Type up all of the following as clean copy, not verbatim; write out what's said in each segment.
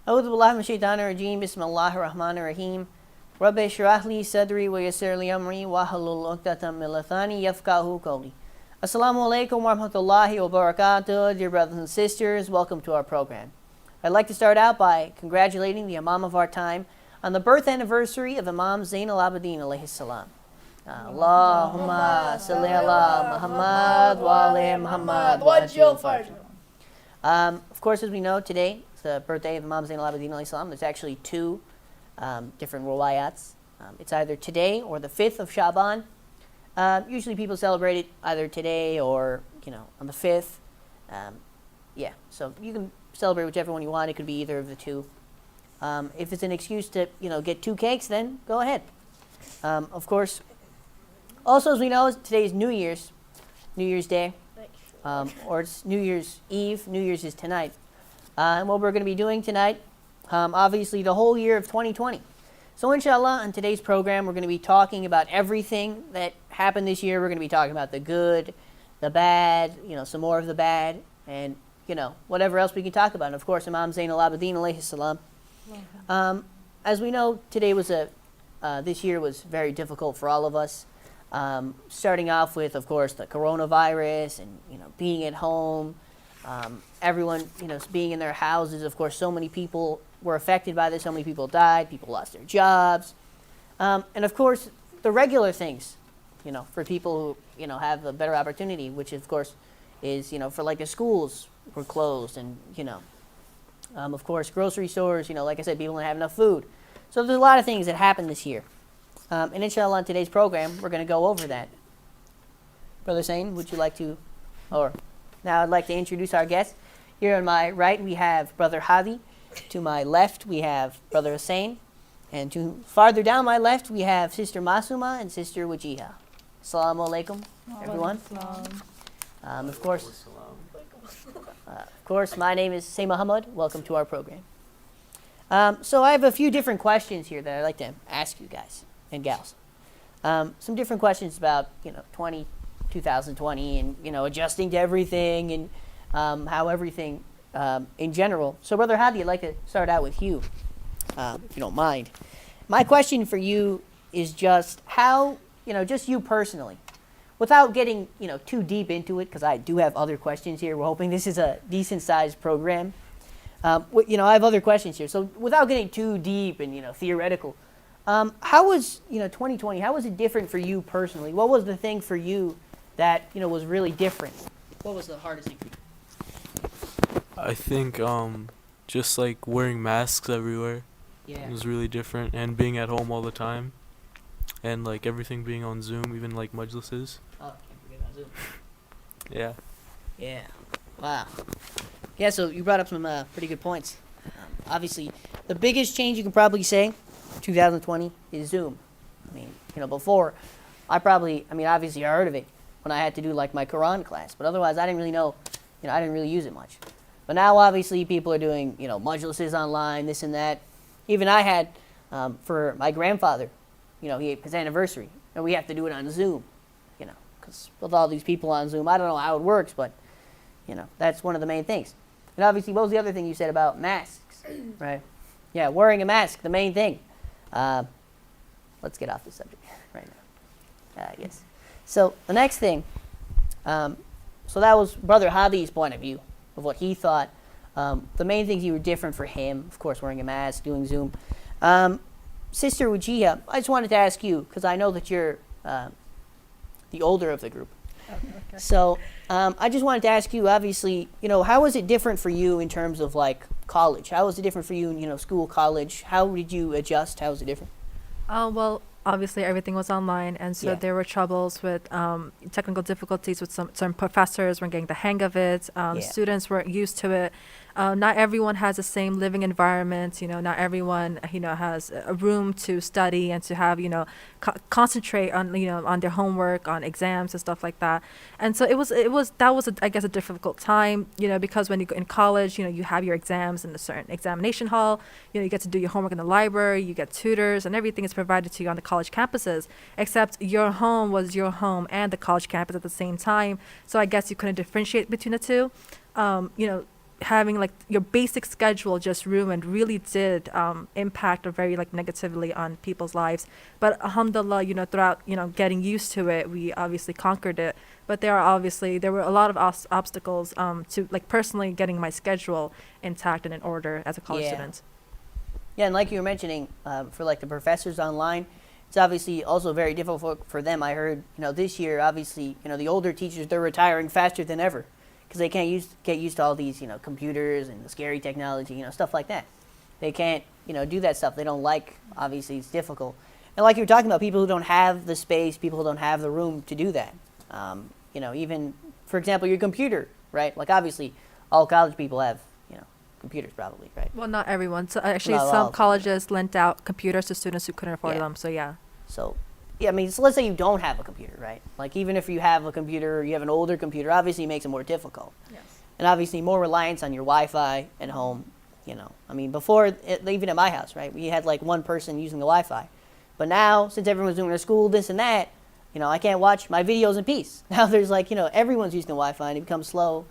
أعوذ بالله من الشيطان الرجيم بسم الله الرحمن الرحيم رب اشرح لي صدري ويسر لي أمري واحلل عقدة من لساني يفقهوا قولي. Assalamu alaikum wa rahmatullahi wa barakatuh. Dear brothers and sisters, welcome to our program. I'd like to start out by congratulating the Imam of our time on the birth anniversary of Imam Zain al-Abidin alayhi salam. Allahumma salli ala Muhammad wa ala Muhammad wa ajil farj. Of course, as we know, today is the birthday of Imam Zain al-Abidin alayhi salam. There's actually two different riwayats. It's either today or the 5th of Sha'ban. Usually people celebrate it either today or, on the 5th. So you can celebrate whichever one you want. It could be either of the two. If it's an excuse to, get 2 cakes, then go ahead. Of course, also as we know, today's New Year's Day, or it's New Year's Eve. New Year's is tonight. And what we're going to be doing tonight, obviously the whole year of 2020. So inshallah, on today's program, we're going to be talking about everything that happened this year. We're going to be talking about the good, the bad, some more of the bad, and, whatever else we can talk about. And of course, Imam Zain al-Abidin alayhi salam. As we know, this year was very difficult for all of us. Starting off with, of course, the coronavirus and, being at home. Everyone, being in their houses. Of course, so many people were affected by this. So many people died. People lost their jobs. And of course, the regular things, for people who, have a better opportunity, which of course is, for like the schools were closed and, of course, grocery stores, like I said, people didn't have enough food. So there's a lot of things that happened this year. And inshallah, on today's program, we're going to go over that. Brother Syed, would you like to, or now I'd like to introduce our guests. Here on my right, we have Brother Hadi. To my left, we have Brother Hussein. And to farther down my left, we have Sister Masooma and Sister Wajiha. Assalamu alaikum, everyone. Of course, my name is Syed Muhammed. Welcome to our program. So I have a few different questions here that I'd like to ask you guys and gals. Some different questions about, 2020 and, adjusting to everything and how everything in general. So, Brother Hadi, I'd like to start out with you, if you don't mind. My question for you is just how, just you personally, without getting, too deep into it, because I do have other questions here. We're hoping this is a decent-sized program. I have other questions here. So, without getting too deep and, theoretical, how was, 2020, how was it different for you personally? What was the thing for you that, was really different? What was the hardest thing for you? I think just like wearing masks everywhere was really different, and being at home all the time, and like everything being on Zoom, even like majlises. Oh, can't forget about Zoom. Yeah. Wow. Yeah, so you brought up some pretty good points. Obviously, the biggest change you can probably say 2020 is Zoom. I mean, before, obviously I heard of it when I had to do like my Quran class, but otherwise I didn't really know, I didn't really use it much. But now obviously people are doing, majlises online, this and that. Even I had, for my grandfather, his anniversary, and we have to do it on Zoom, because with all these people on Zoom, I don't know how it works, but, that's one of the main things. And obviously, what was the other thing you said about masks, right? Yeah, wearing a mask, the main thing. Let's get off the subject right now. Yes. So the next thing, so that was Brother Hadi's point of view of what he thought. The main things you were different for him, of course, wearing a mask, doing Zoom. Sister Wajiha, I just wanted to ask you, because I know that you're the older of the group. Okay. So I just wanted to ask you, obviously, how was it different for you in terms of like college? How was it different for you in, school, college? How did you adjust? How was it different? Well, obviously everything was online, and so there were troubles with technical difficulties with some professors weren't getting the hang of it. Students weren't used to it. Not everyone has the same living environment. Not everyone has a room to study and to have concentrate on on their homework, on exams and stuff like that. And so that was I guess a difficult time because when you go in college you have your exams in a certain examination hall. You get to do your homework in the library. You get tutors and everything is provided to you on the college campuses. Except your home was your home and the college campus at the same time. So I guess you couldn't differentiate between the two. having like your basic schedule just ruined really did impact very like negatively on people's lives. But alhamdulillah, throughout getting used to it, we obviously conquered it. But there were a lot of obstacles to like personally getting my schedule intact and in order as a college student. Yeah, and like you were mentioning, for like the professors online, it's obviously also very difficult for them. I heard, this year, obviously, the older teachers, they're retiring faster than ever because they can't get used to all these, computers and the scary technology, stuff like that. They can't, do that stuff. They don't like, obviously, it's difficult. And like you were talking about, people who don't have the space, people who don't have the room to do that. Even, for example, your computer, right? Like, obviously, all college people have, computers probably, right? Well, not everyone. So actually, some colleges lent out computers to students who couldn't afford them. So yeah. So, yeah, so let's say you don't have a computer, right? Like even if you have a computer, you have an older computer, obviously it makes it more difficult. Yes. And obviously more reliance on your Wi-Fi at home. Before even at my house, right? We had like one person using the Wi-Fi, but now since everyone's doing their school, this and that, I can't watch my videos in peace. Now there's like everyone's using the Wi-Fi and it becomes slow,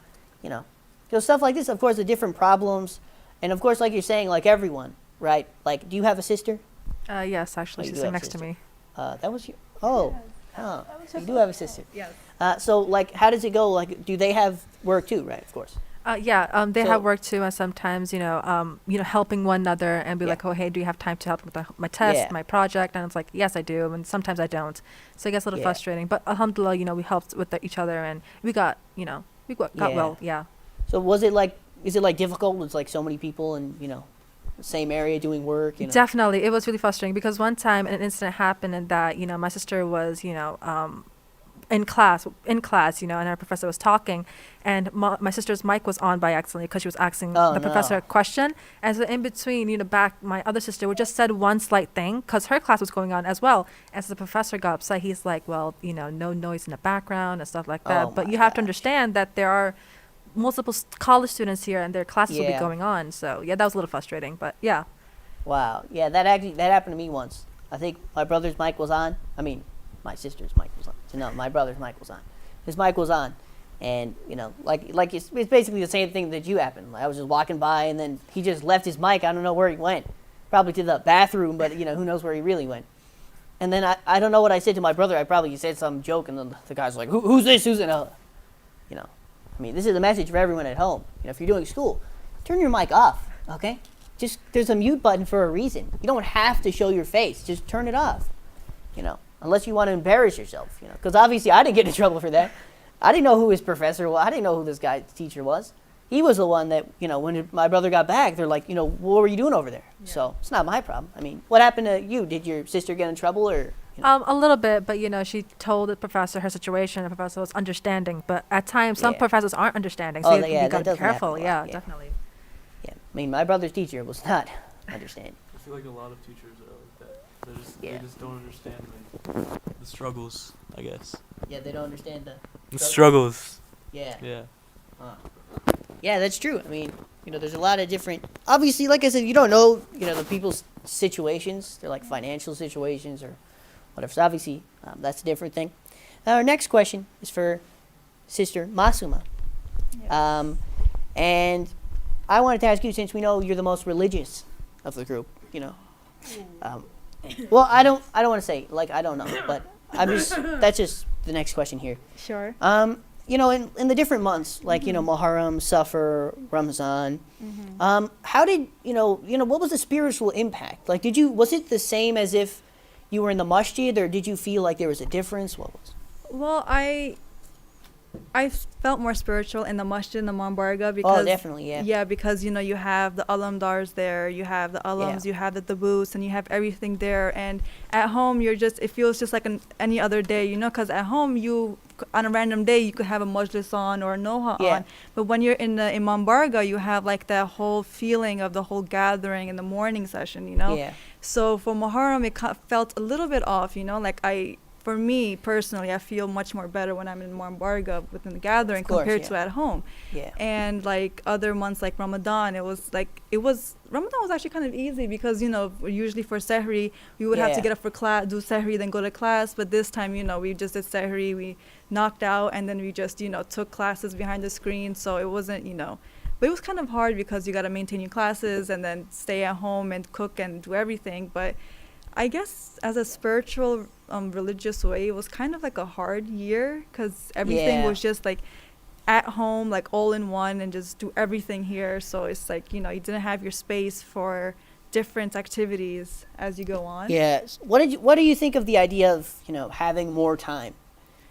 So stuff like this, of course, the different problems. And, of course, like you're saying, like everyone, right? Like, do you have a sister? Yes, actually. She's sitting next to me. That was you? Oh. Oh. So you do have a sister. Yes. So, like, how does it go? Like, do they have work too, right? Of course. They have work too, and sometimes, helping one another and be like, oh, hey, do you have time to help with my test, my project? And it's like, yes, I do, and sometimes I don't. So it gets a little frustrating. But alhamdulillah, we helped with each other, and we got well, yeah. So is it like difficult with like so many people in, the same area doing work? Definitely. It was really frustrating because one time an incident happened and that, my sister was, in class, and our professor was talking and my sister's mic was on by accident because she was asking the professor a question. And so in between, my other sister would just said one slight thing because her class was going on as well. And so the professor got upset. He's like, well, no noise in the background and stuff like that. But you have to understand that there are multiple college students here and their classes will be going on. So that was a little frustrating, but yeah. Wow. Yeah, that happened to me once. I think my brother's mic was on. My sister's mic was on. So no, my brother's mic was on. His mic was on. And, like it's basically the same thing that you happened. Like, I was just walking by and then he just left his mic. I don't know where he went. Probably to the bathroom, but, who knows where he really went. And then I don't know what I said to my brother. I probably said some joke and then the guy's like, who's this? Who's it? This is a message for everyone at home. If you're doing school, turn your mic off, okay? Just, there's a mute button for a reason. You don't have to show your face. Just turn it off, unless you want to embarrass yourself, Because obviously I didn't get in trouble for that. I didn't know who his professor was. I didn't know who this guy's teacher was. He was the one that, when my brother got back, they're like, what were you doing over there? Yeah. So it's not my problem. What happened to you? Did your sister get in trouble or... A little bit, but she told the professor her situation. The professor was understanding, but at times some professors aren't understanding. So you got to be careful. Yeah, definitely. Yeah, my brother's teacher was not understanding. I feel like a lot of teachers are like that. They just don't understand the struggles, I guess. Yeah, they don't understand the struggles. Yeah. Yeah. Yeah, that's true. There's a lot of different. Obviously, like I said, you don't know, the people's situations. They're like financial situations or whatever. So obviously, that's a different thing. Our next question is for Sister Masooma. Yes. And I wanted to ask you, since we know you're the most religious of the group, well, I don't want to say, like, I don't know, but that's just the next question here. Sure. In the different months, like, Muharram, Safar, Ramazan, how did, what was the spiritual impact? Like, was it the same as if you were in the masjid, or did you feel like there was a difference? What was? Well, I felt more spiritual in the masjid in the Mambarga because definitely, because you have the alamdars there, you have the alams, you have the taboos, and you have everything there. And at home it feels just like any other day, because at home on a random day you could have a majlis on or a noha on, but when you're in the Imam Barga, you have like that whole feeling of the whole gathering in the morning session, So for Muharram it felt a little bit off, for me personally, I feel much more better when I'm in Mambarga within the gathering compared to at home. Yeah. And like other months like Ramadan, Ramadan was actually kind of easy because, usually for Sehri, we would have to get up for class, do Sehri, then go to class. But this time, we just did Sehri, we knocked out, and then we just, took classes behind the screen. So it wasn't, But it was kind of hard because you got to maintain your classes and then stay at home and cook and do everything. But I guess as a spiritual, religious way, it was kind of like a hard year because everything was just like at home, like all in one, and just do everything here. So it's like, you didn't have your space for different activities as you go on. Yeah. What do you think of the idea of, having more time?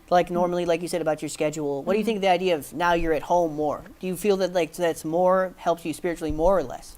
Like normally, like you said about your schedule, what do you think of the idea of now you're at home more? Do you feel that like that's more, helps you spiritually more or less?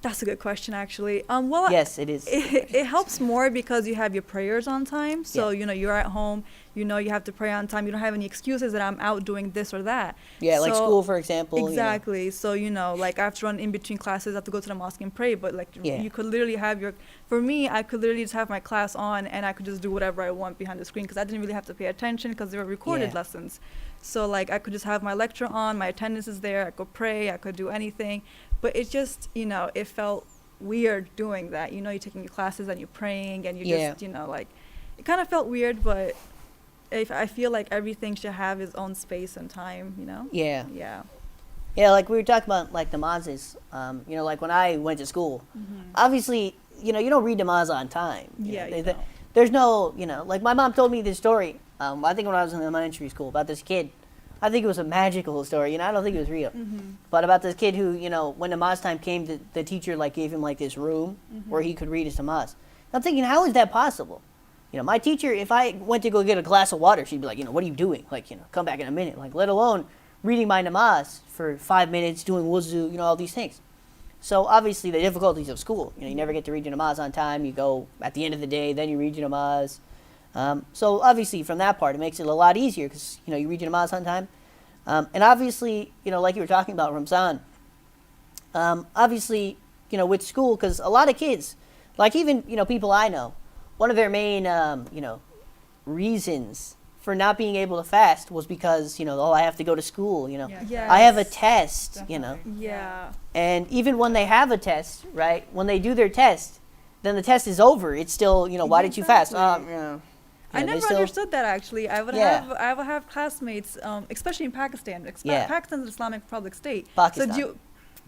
That's a good question, actually. Well, yes, it is. It helps more because you have your prayers on time. So, you're at home, you have to pray on time. You don't have any excuses that I'm out doing this or that. Yeah, like school, for example. Exactly. So, like I have to run in between classes, I have to go to the mosque and pray. But, like, you could literally have for me, I could literally just have my class on and I could just do whatever I want behind the screen because I didn't really have to pay attention because they were recorded lessons. So, like, I could just have my lecture on, my attendance is there, I could pray, I could do anything. But it just, it felt weird doing that. You're taking your classes and you're praying and you just, like, it kind of felt weird, but I feel like everything should have its own space and time, Yeah. Yeah. Yeah, like we were talking about, like, namazes. Like when I went to school, obviously, you don't read namaz on time. There's no, like my mom told me this story, I think when I was in elementary school, about this kid. I think it was a magical story, I don't think it was real. But about this kid who, when namaz time came, the teacher, like, gave him, like, this room where he could read his namaz. I'm thinking, how is that possible? My teacher, if I went to go get a glass of water, she'd be like, what are you doing? Like, come back in a minute. Like, let alone reading my namaz for 5 minutes, doing wuzu, all these things. So, obviously, the difficulties of school. You never get to read your namaz on time. You go at the end of the day, then you read your namaz. So obviously from that part, it makes it a lot easier because, you read your namaz on time. And obviously, like you were talking about Ramzan, obviously, with school, because a lot of kids, like even, people I know, one of their main, reasons for not being able to fast was because, I have to go to school, Yes. I have a test, Yeah. And even when they have a test, right, when they do their test, then the test is over. It's still, why did you fast? I never understood that, actually. I would have classmates, especially in Pakistan. Pakistan's an Islamic Republic state. Pakistan. So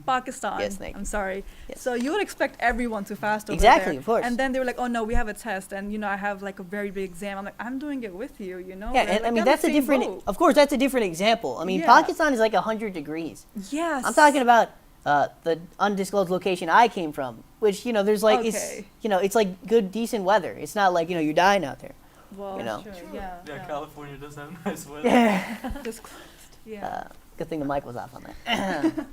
Pakistan. Yes, thank you. I'm sorry. Yes. So you would expect everyone to fast over Exactly, there. of course. And then they were like, oh no, we have a test, and I have like a very big exam. I'm like, I'm doing it with you, Yeah, We're, and like, I mean on that's the a same different. boat. Of course, that's a different example. I mean, Yeah. Pakistan is like 100 degrees. Yes. I'm talking about the undisclosed location I came from, which there's like Okay. it's like good decent weather. It's not like you're dying out there. Well, sure, yeah. Yeah, California does have nice weather. Yeah. Just closed. Yeah. Good thing the mic was off on that.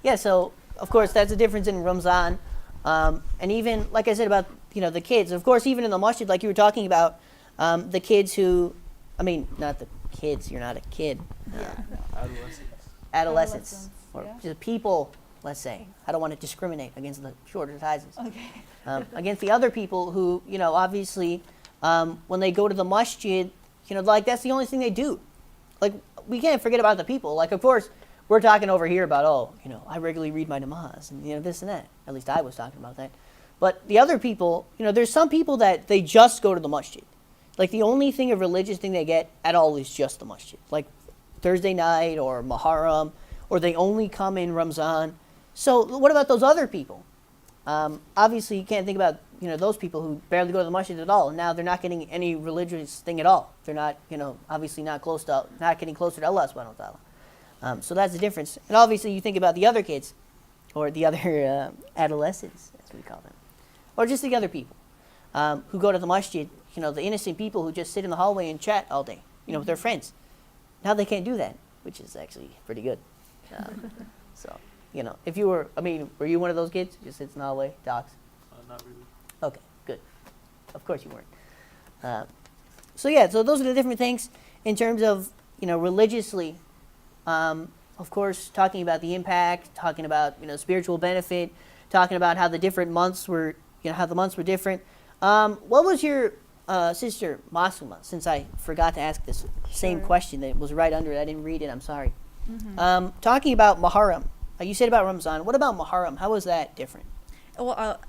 Yeah, so of course that's a difference in Ramzan, and even like I said about the kids. Of course, even in the masjid, like you were talking about, the kids who, I mean, not the kids. You're not a kid. Adolescents, or just people. Let's say I don't want to discriminate against the shorter sizes. Okay. Against the other people who obviously when they go to the masjid, like that's the only thing they do. Like we can't forget about the people. Like of course. We're talking over here about, I regularly read my namaz and, this and that. At least I was talking about that. But the other people, there's some people that they just go to the masjid. Like the only thing of religious thing they get at all is just the masjid. Like Thursday night or Muharram, or they only come in Ramzan. So what about those other people? Obviously you can't think about, those people who barely go to the masjid at all. And now they're not getting any religious thing at all. They're not, obviously not getting closer to Allah subhanahu wa ta'ala. So that's the difference. And obviously you think about the other kids, or the other adolescents, as we call them, or just the other people who go to the masjid, the innocent people who just sit in the hallway and chat all day, with their friends. Now they can't do that, which is actually pretty good. So, if you were, were you one of those kids who just sits in the hallway, talks? Not really. Okay, good. Of course you weren't. So those are the different things in terms of, religiously. Of course, talking about the impact, talking about spiritual benefit, talking about how the different months were, how the months were different. What was your sister Masooma? Since I forgot to ask this same question that was right under it, I didn't read it. I'm sorry. Talking about Muharram, you said about Ramzan. What about Muharram? How was that different? Well,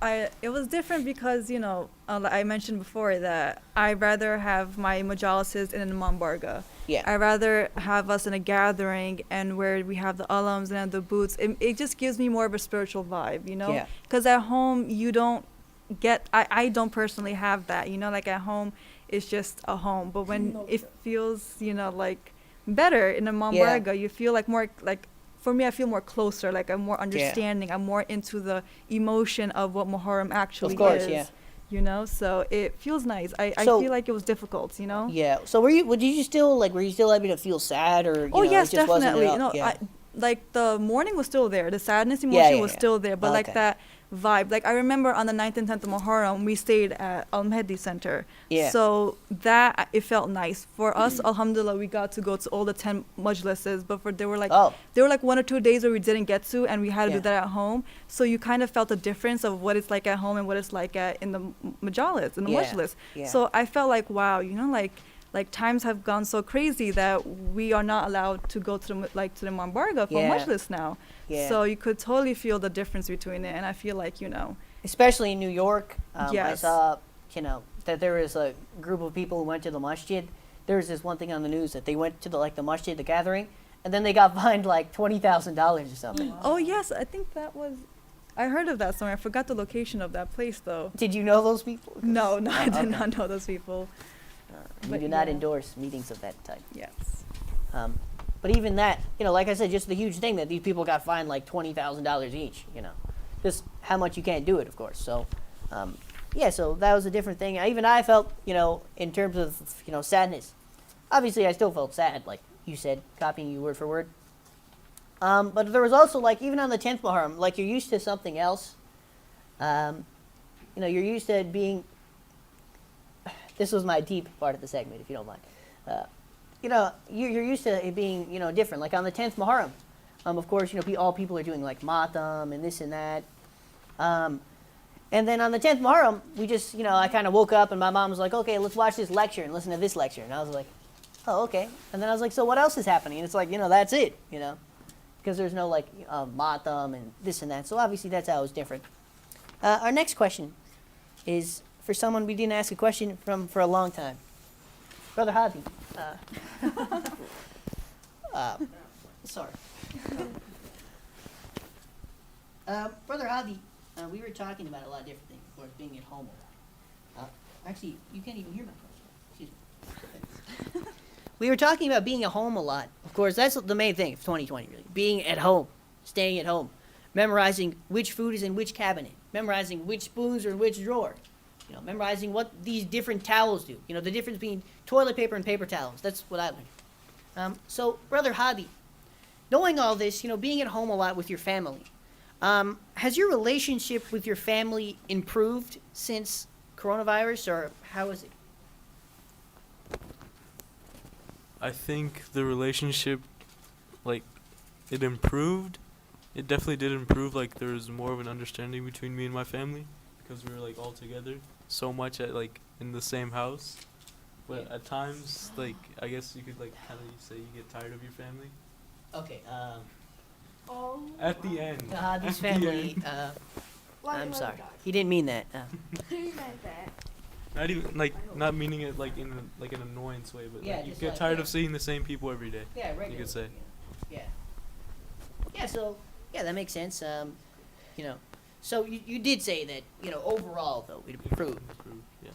it was different because, you know, like I mentioned before that I rather have my majalises in an Imam Barga. Yeah. I rather have us in a gathering and where we have the alums and the booths. It just gives me more of a spiritual vibe, you know? Yeah. Because at home, you don't get, I don't personally have that, you know? Like at home, it's just a home. But when it feels, you know, like better in a Imam Yeah. Barga, you feel like more, like, for me, I feel more closer, like I'm more understanding. I'm more into the emotion of what Muharram actually Of course, is. yeah. You know, so it feels nice. I So- feel like it was difficult, you know? Yeah. So were you still like, were you still able to feel sad, or Oh, know, yes, it just wasn't definitely. enough? No, Yeah. like the mourning was still there. The sadness emotion was yeah. still there, but like Okay. that vibe. Like I remember on the 9th and 10th of Muharram, we stayed at Al-Mahdi Center. Yeah. So that, it felt nice. For us, alhamdulillah, we got to go to all the 10 majlises, but there were like Oh. 1 or 2 days where we didn't get to, and we had to Yeah. do that at home. So you kind of felt the difference of what it's like at home and what it's like in the majalis, in the Yeah. majlis. Yeah. So I felt like, wow, you know, like times have gone so crazy that we are not allowed to go to the Imam Barga for Yeah. majlis now. Yeah. So you could totally feel the difference between it, and I feel like, you know, Especially in New York, I Yes. saw, you know, that there was a group of people who went to the masjid. There was this one thing on the news that they went to the masjid, the gathering, and then they got fined like $20,000 or something. oh yes, I think that was, I heard of that somewhere. I forgot the location of that place though. Did you know those people? No, I did okay. not know those people. We But do not yeah. endorse meetings of that type. Yes. But even that, you know, like I said, just the huge thing that these people got fined like $20,000 each, you know, just how much you can't do it, of course. So, yeah, so that was a different thing. Even I felt, you know, in terms of, you know, sadness. Obviously, I still felt sad, like you said, copying you word for word. But there was also, like, even on the 10th Muharram, like, you're used to something else. You know, you're used to being... This was my deep part of the segment, if you don't mind. You know, you're used to it being, you know, different. Like, on the 10th Muharram, of course, you know, all people are doing, like, matam and this and that. And then on the 10th Muharram, we just, you know, I kind of woke up and my mom was like, okay, let's watch this lecture and listen to this lecture. And I was like, oh, okay. And then I was like, so what else is happening? And it's like, you know, that's it, you know. Because there's no, like, matam and this and that. So obviously that's how it was different. Our next question is for someone we didn't ask a question from for a long time. Brother Hadi. Sorry. Brother Hadi, we were talking about a lot of different things, of course, being at home a lot. Actually, you can't even hear my question. Excuse me. We were talking about being at home a lot. Of course, that's the main thing of 2020, really. Being at home, staying at home, memorizing which food is in which cabinet, memorizing which spoons are in which drawer, you know, memorizing what these different towels do. You know, the difference between toilet paper and paper towels. That's what I learned. So, Brother Hadi, knowing all this, you know, being at home a lot with your family, has your relationship with your family improved since coronavirus, or how is it? I think the relationship, like, it improved. It definitely did improve. Like, there was more of an understanding between me and my family because we were, like, all together so much at, like, in the same house. But Yeah. at times, like, I guess you could, like, kind of say you get tired of your family. Okay, At the end. Hadi's At the family, end. I'm sorry. He didn't mean that. Not even, like, not meaning it, like, in like an annoyance way, but Yeah, like, you just get like, tired yeah. of seeing the same people every day. Yeah, regularly. You could say. Yeah. Yeah, so, yeah, that makes sense. You know, so you did say that, you know, overall, though, it improved. Improved, yeah.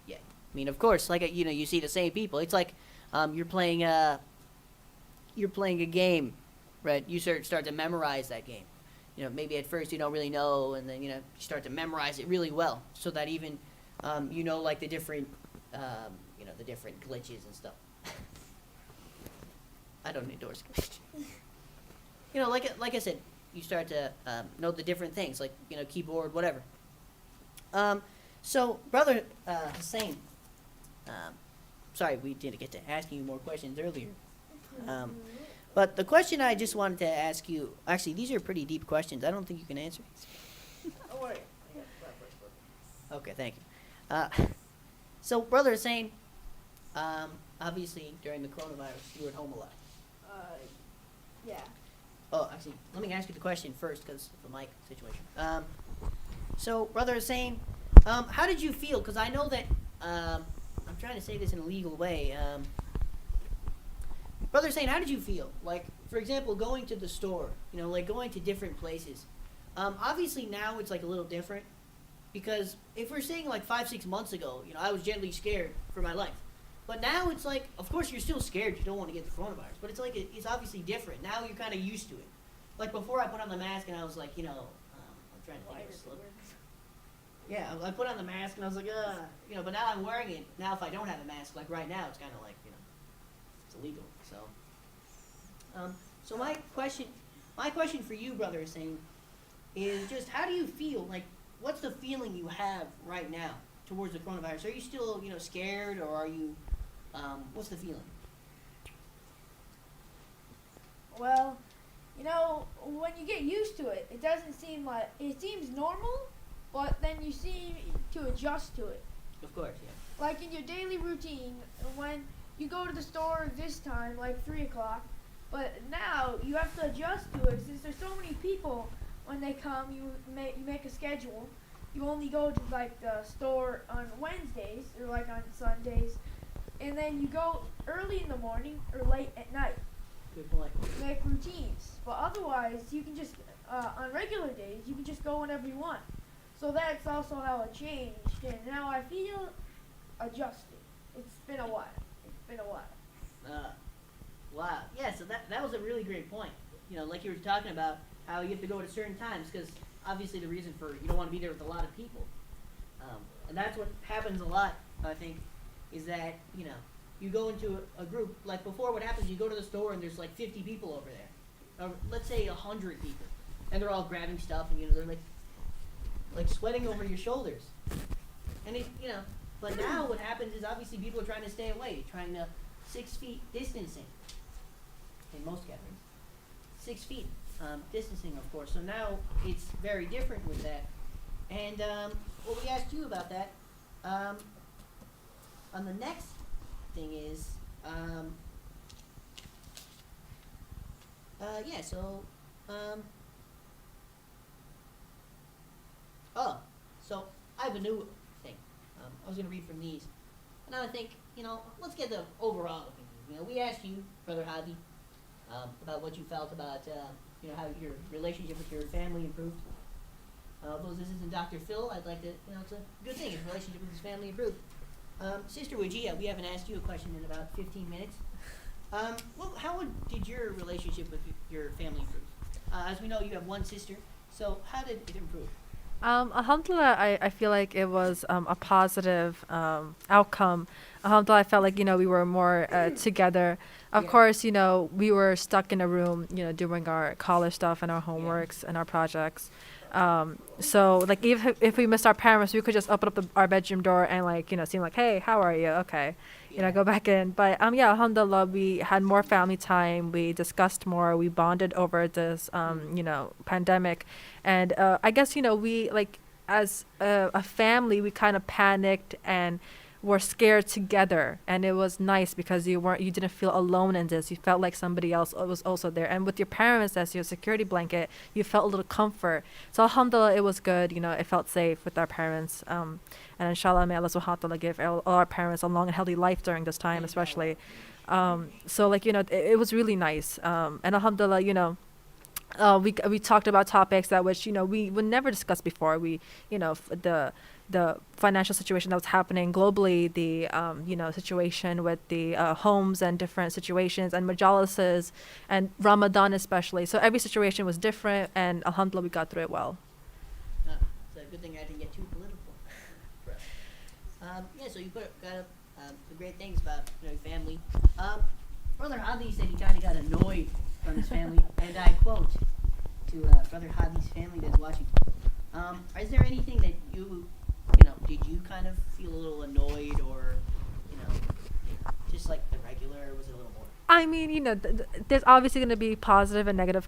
Yeah. I mean, of course, like, you know, you see the same people. It's like you're playing a game, right? You start to memorize that game. You know, maybe at first you don't really know, and then, you know, you start to memorize it really well, so that even, you know, like the different, you know, the different glitches and stuff. I don't endorse glitches. You know, like I said, you start to know the different things, like, you know, keyboard, whatever. So, Brother Hussein, sorry we didn't get to asking you more questions earlier. But the question I just wanted to ask you, actually, these are pretty deep questions. I don't think you can answer these. Okay, thank you. So, Brother Hussein, obviously, during the coronavirus, you were at home a lot. Yeah. Oh, actually, let me ask you the question first because of the mic situation. So, Brother Hussein, how did you feel? Because I know that, I'm trying to say this in a legal way. Brother Hussein, how did you feel? Like, for example, going to the store, like going to different places. Obviously now it's like a little different because if we're saying like 5-6 months ago, I was gently scared for my life. But now it's like, of course you're still scared, you don't want to get the coronavirus, but it's like, it's obviously different. Now you're kind of used to it. Like before I put on the mask and I was like, I'm trying to think of a slogan. Yeah, I put on the mask and I was like, but now I'm wearing it. Now if I don't have a mask, like right now, it's kind of like, it's illegal. So my question for you, Brother Hussein, is just how do you feel? Like, what's the feeling you have right now towards the coronavirus? Are you still, scared, or are you, what's the feeling? Well, when you get used to it, it doesn't seem like, it seems normal, but then you seem to adjust to it. Of course, yeah. Like in your daily routine, when you go to the store this time, like 3 o'clock, but now you have to adjust to it since there's so many people. When they come, you make a schedule. You only go to like the store on Wednesdays or like on Sundays, and then you go early in the morning or late at night. Good point. Make routines, but otherwise you can just on regular days you can just go whenever you want. So that's also how it changed, and now I feel adjusted. It's been a while. Wow. Yeah, so that was a really great point. Like you were talking about how you have to go at certain times because obviously the reason for you don't want to be there with a lot of people. And that's what happens a lot, I think, is that, you go into a group. Like before, what happens, you go to the store and there's like 50 people over there. Or let's say 100 people. And they're all grabbing stuff and, they're like sweating over your shoulders. And but now what happens is obviously people are trying to stay away, trying to 6 feet distancing in most gatherings. 6 feet distancing, of course. So now it's very different with that. And what we asked you about that on the next thing is, so I have a new thing. I was going to read from these. And I think, let's get the overall opinion. We asked you, Brother Hadi, about what you felt about, how your relationship with your family improved. Although this isn't Dr. Phil, I'd like to, it's a good thing if relationship with his family improved. Sister Wajiha, we haven't asked you a question in about 15 minutes. How did your relationship with your family improve? As we know, you have one sister, so how did it improve? Alhamdulillah, I feel like it was a positive outcome. Alhamdulillah, I felt like, we were more together. Of course, we were stuck in a room, doing our college stuff and our homeworks and our projects. So, like, if we missed our parents, we could just open up our bedroom door and, seem like, hey, how are you? Okay. Go back in. But, alhamdulillah, we had more family time. We discussed more. We bonded over this, pandemic. And I guess, we, as a family, we kind of panicked and were scared together. And it was nice because you didn't feel alone in this. You felt like somebody else was also there. And with your parents as your security blanket, you felt a little comfort. So alhamdulillah, it was good. It felt safe with our parents. And inshallah, may Allah subhanahu wa ta'ala give all our parents a long and healthy life during this time, especially. So it was really nice. And alhamdulillah, we talked about topics that which we would never discuss before. We the financial situation that was happening globally, the situation with the homes and different situations and majalises and Ramadan especially. So every situation was different, and alhamdulillah we got through it well. It's a good thing I didn't get too political. So you got up some great things about your family. Brother Hadi said he kind of got annoyed from his family, and I quote to Brother Hadi's family that's watching. Is there anything that did you kind of feel a little annoyed or, just like the regular, or was it a little more? I mean, there's obviously going to be positive and negative,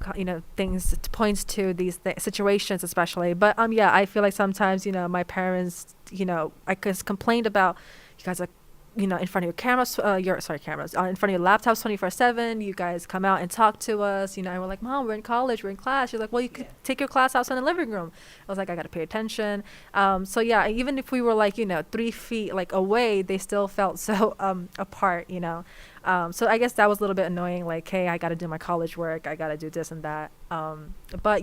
things, points to these situations especially. But, I feel like sometimes, my parents, I just complained about, you guys are in front of your cameras, in front of your laptops 24/7. You guys come out and talk to us, and we're like, Mom, we're in college, we're in class. You're like, well, you could take your class outside in the living room. I was like, I got to pay attention. So yeah, even if we were like, 3 feet like away, they still felt so apart, So I guess that was a little bit annoying. Like, hey, I got to do my college work. I got to do this and that. But,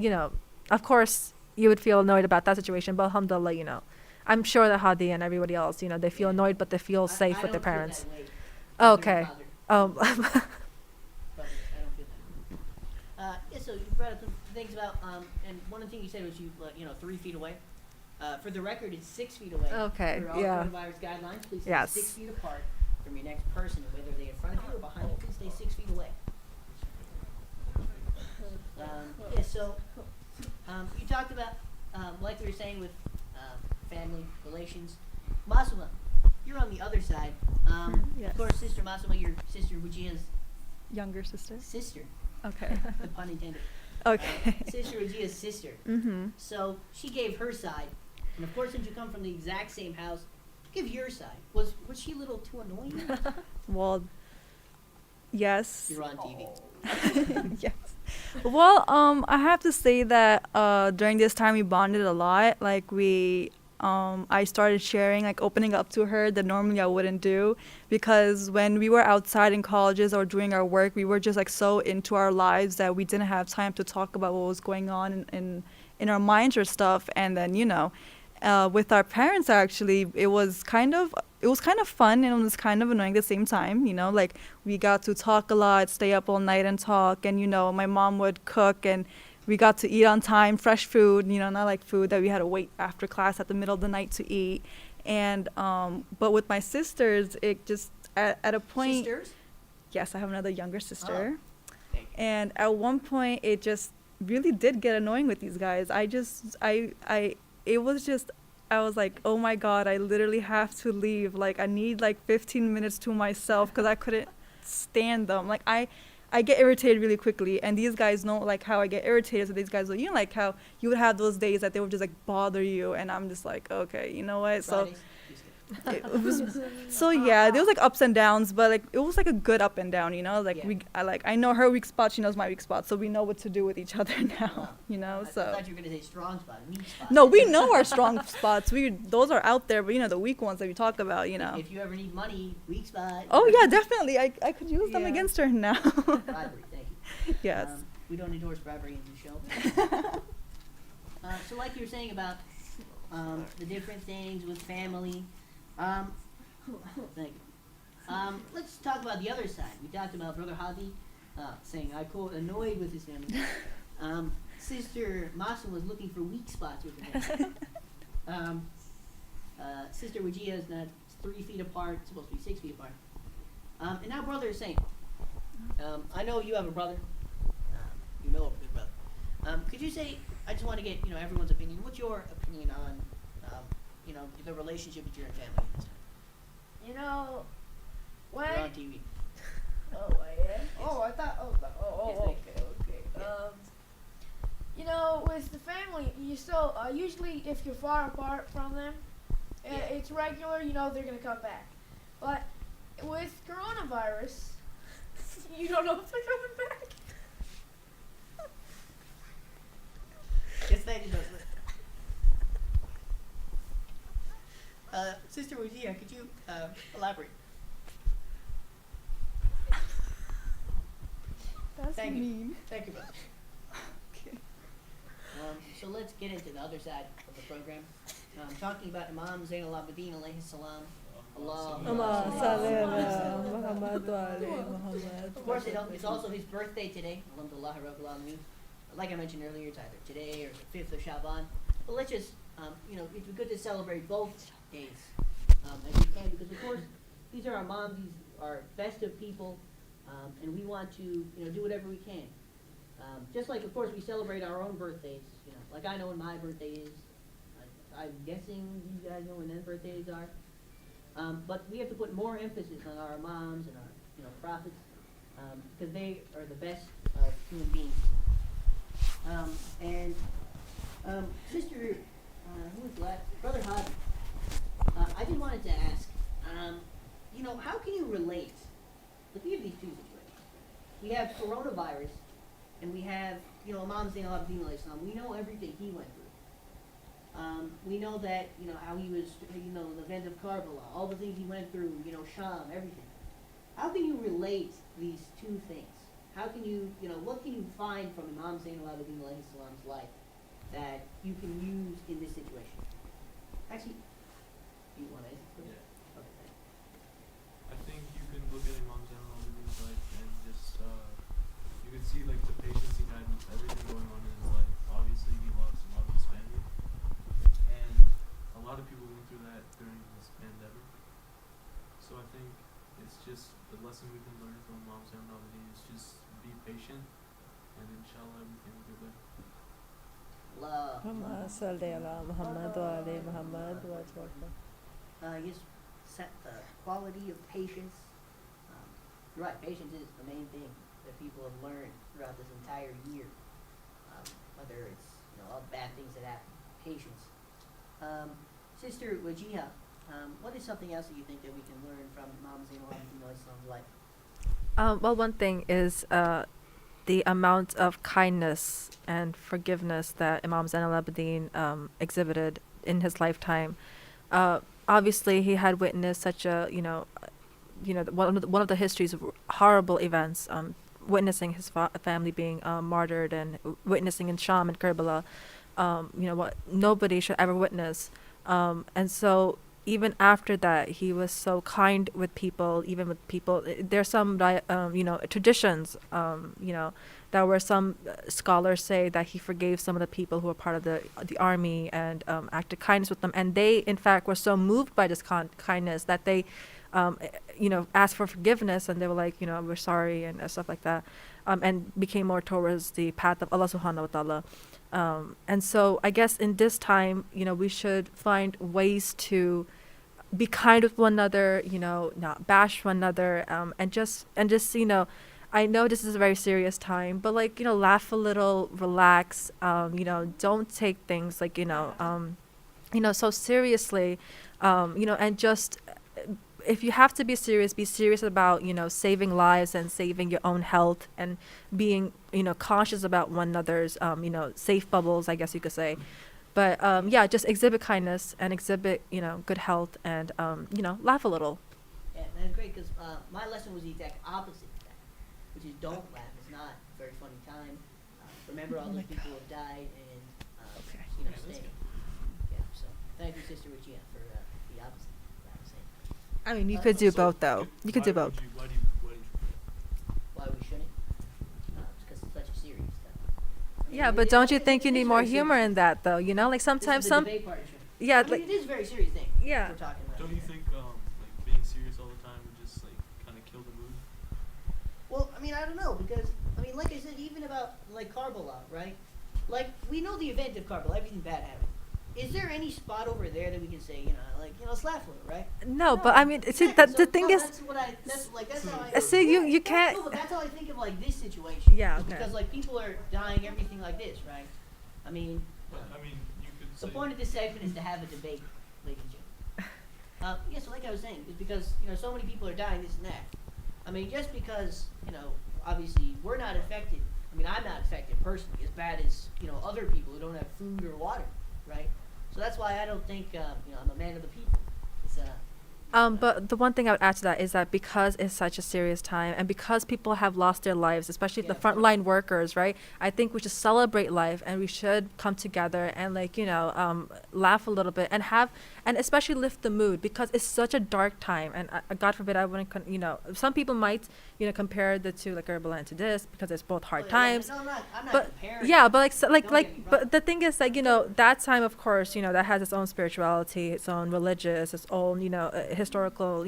of course, you would feel annoyed about that situation. But alhamdulillah, I'm sure that Hadi and everybody else, they feel annoyed, but they feel safe with their parents. Okay. I don't feel that. So you brought up some things about, and one of the things you said was 3 feet away. For the record, it's 6 feet away. Okay. For all coronavirus guidelines, please stay 6 feet apart from your next person, whether they're in front of you or behind you. Please stay 6 feet away. So you talked about, like we were saying with family relations. Masooma, you're on the other side. Yes. Of course, Sister Masooma, your sister Wajiha's Younger sister. sister. Okay. The pun intended. Okay. Sister Wajiha's sister. Mm-hmm. So she gave her side, and of course, since you come from the exact same house, give your side. Was she a little too annoying? Well, yes. You're on TV. Yes. Well, I have to say that during this time we bonded a lot. Like I started sharing, like opening up to her that normally I wouldn't do, because when we were outside in colleges or doing our work, we were just like so into our lives that we didn't have time to talk about what was going on in our minds or stuff. And then with our parents, actually, it was kind of fun, and it was kind of annoying at the same time. Like we got to talk a lot, stay up all night and talk, and my mom would cook, and we got to eat on time, fresh food, not like food that we had to wait after class at the middle of the night to eat. And but with my sisters, it just at a point. Sisters? Yes, I have another younger sister. Oh. And at one point, it just really did get annoying with these guys. I was like, oh my God, I literally have to leave. Like, I need like 15 minutes to myself because I couldn't stand them. Like, I get irritated really quickly, and these guys know like how I get irritated. So these guys, like how you would have those days that they would just like bother you, and I'm just like, okay, you know what? So it was, there was like ups and downs, but like it was like a good up and down, like I know her weak spot, she knows my weak spot, so we know what to do with each other now, so. I thought you were gonna say strong spot, weak spot. No, we know our strong spots. Those are out there, but the weak ones that we talk about, If you ever need money, weak spot. Oh yeah, definitely. I could use them against her now. Bribery, thank you. Yes. We don't endorse bribery in the show. So like you were saying about the different things with family. Thank you. Let's talk about the other side. We talked about Brother Hadi saying, I quote, annoyed with his family. Sister Masooma was looking for weak spots with her family. Sister Wajiha is not 3 feet apart, it's supposed to be 6 feet apart. And now Brother is saying, I know you have a brother. You know a good brother. Could you say, I just want to get everyone's opinion. What's your opinion on the relationship with your family at this time? When You're on TV. Oh, I am. Oh, I thought. Okay. With the family, you still usually if you're far apart from them, it's regular. They're gonna come back. But with coronavirus, you don't know if they're coming back. Yes, thank you, Joseph. Sister Wajiha, could you elaborate? That's Thank mean. you. Thank you, brother. Okay. So let's get into the other side of the program. Talking about Imam Zain al-Abidin alayhi salam. Allah. Of course, it's also his birthday today. Alhamdulillah Rabbil Alameen. Like I mentioned earlier, it's either today or the 5th of Shaban. But let's just, it'd be good to celebrate both days as we can, because of course, these are our moms, these are festive people, and we want to, do whatever we can. Just like, of course, we celebrate our own birthdays. Like I know when my birthday is. I'm guessing you guys know when their birthdays are. But we have to put more emphasis on our moms and our, prophets, because they are the best human beings. Sister, who was last? Brother Hadi. I just wanted to ask, how can you relate? Look, we have these two situations. We have coronavirus, and we have, Imam Zain al-Abidin alayhi salam. We know everything he went through. We know that, how he was, the event of Karbala, all the things he went through, Sham, everything. How can you relate these two things? How can you, what can you find from Imam Zain al-Abidin alayhi salam's life that you can use in this situation? Actually, do you want to answer? Yeah. Okay, thanks. I think you can look at Imam Zain al-Abidin's life and just you can see like the patience he had with everything going on in his life. Obviously, he lost a lot of his family, and a lot of people went through that during this pandemic. So I think it's just the lesson we can learn from Imam Zain al-Abidin is just be patient, and inshallah everything will get better. Yes, set the quality of patience. You're right, patience is the main thing that people have learned throughout this entire year. Whether it's all the bad things that happen, patience. Sister Wajiha, what is something else that you think that we can learn from Imam Zain al-Abidin alayhi salam's life? Well, one thing is the amount of kindness and forgiveness that Imam Zain al-Abidin exhibited in his lifetime. Obviously, he had witnessed such a, one of the history's of horrible events, witnessing his family being martyred and witnessing in Sham and Karbala, what nobody should ever witness. And so even after that, he was so kind with people, even with people. There's some, traditions, that were some scholars say that he forgave some of the people who were part of the army and acted kindness with them. And they, in fact, were so moved by this kindness that they, asked for forgiveness, and they were like, we're sorry and stuff like that, and became more towards the path of Allah subhanahu wa ta'ala. And so I guess in this time, we should find ways to be kind with one another, not bash one another, and just, I know this is a very serious time, but laugh a little, relax, don't take things so seriously, and just, if you have to be serious about, saving lives and saving your own health and being, conscious about one another's, safe bubbles, I guess you could say. But, just exhibit kindness and exhibit, good health and, laugh a little. Yeah, that's great, because my lesson was the exact opposite of that, which is don't laugh. It's not a very funny time. Remember all those people who have died and, stay. Yeah, so thank you, Sister Wajiha, for the opposite of what I was saying. I mean, you could do both, though. You could do both. Why we shouldn't? Because it's such a serious stuff. Yeah, but don't you think you need more humor in that, though? Sometimes some. Yeah, it is a very serious thing. Yeah. We're talking about. Don't you think being serious all the time would just kind of kill the mood? Well, I don't know, because like I said, even about Karbala, right? We know the event of Karbala, everything bad happened. Is there any spot over there that we can say, let's laugh a little, right? No, but see, the thing is. That's how I. See, you can't. No, but that's how I think of this situation. Yeah. Okay. Because people are dying, everything like this, right? But, you could The say point of this segment is to have a debate, ladies and gentlemen. So like I was saying, is because so many people are dying, this and that. Just because obviously we're not affected. I'm not affected personally as bad as other people who don't have food or water, right? So that's why I don't think I'm a man of the people. It's But the one thing I would add to that is that because it's such a serious time and because people have lost their lives, especially the frontline workers, right? I think we should celebrate life and we should come together and laugh a little bit and especially lift the mood because it's such a dark time. And God forbid I wouldn't, some people might, compare the two Karbala to this because it's both hard times. No, I'm not But comparing. yeah, but Don't get me wrong. but the thing is that time, of course, that has its own spirituality, its own religious, its own, historical,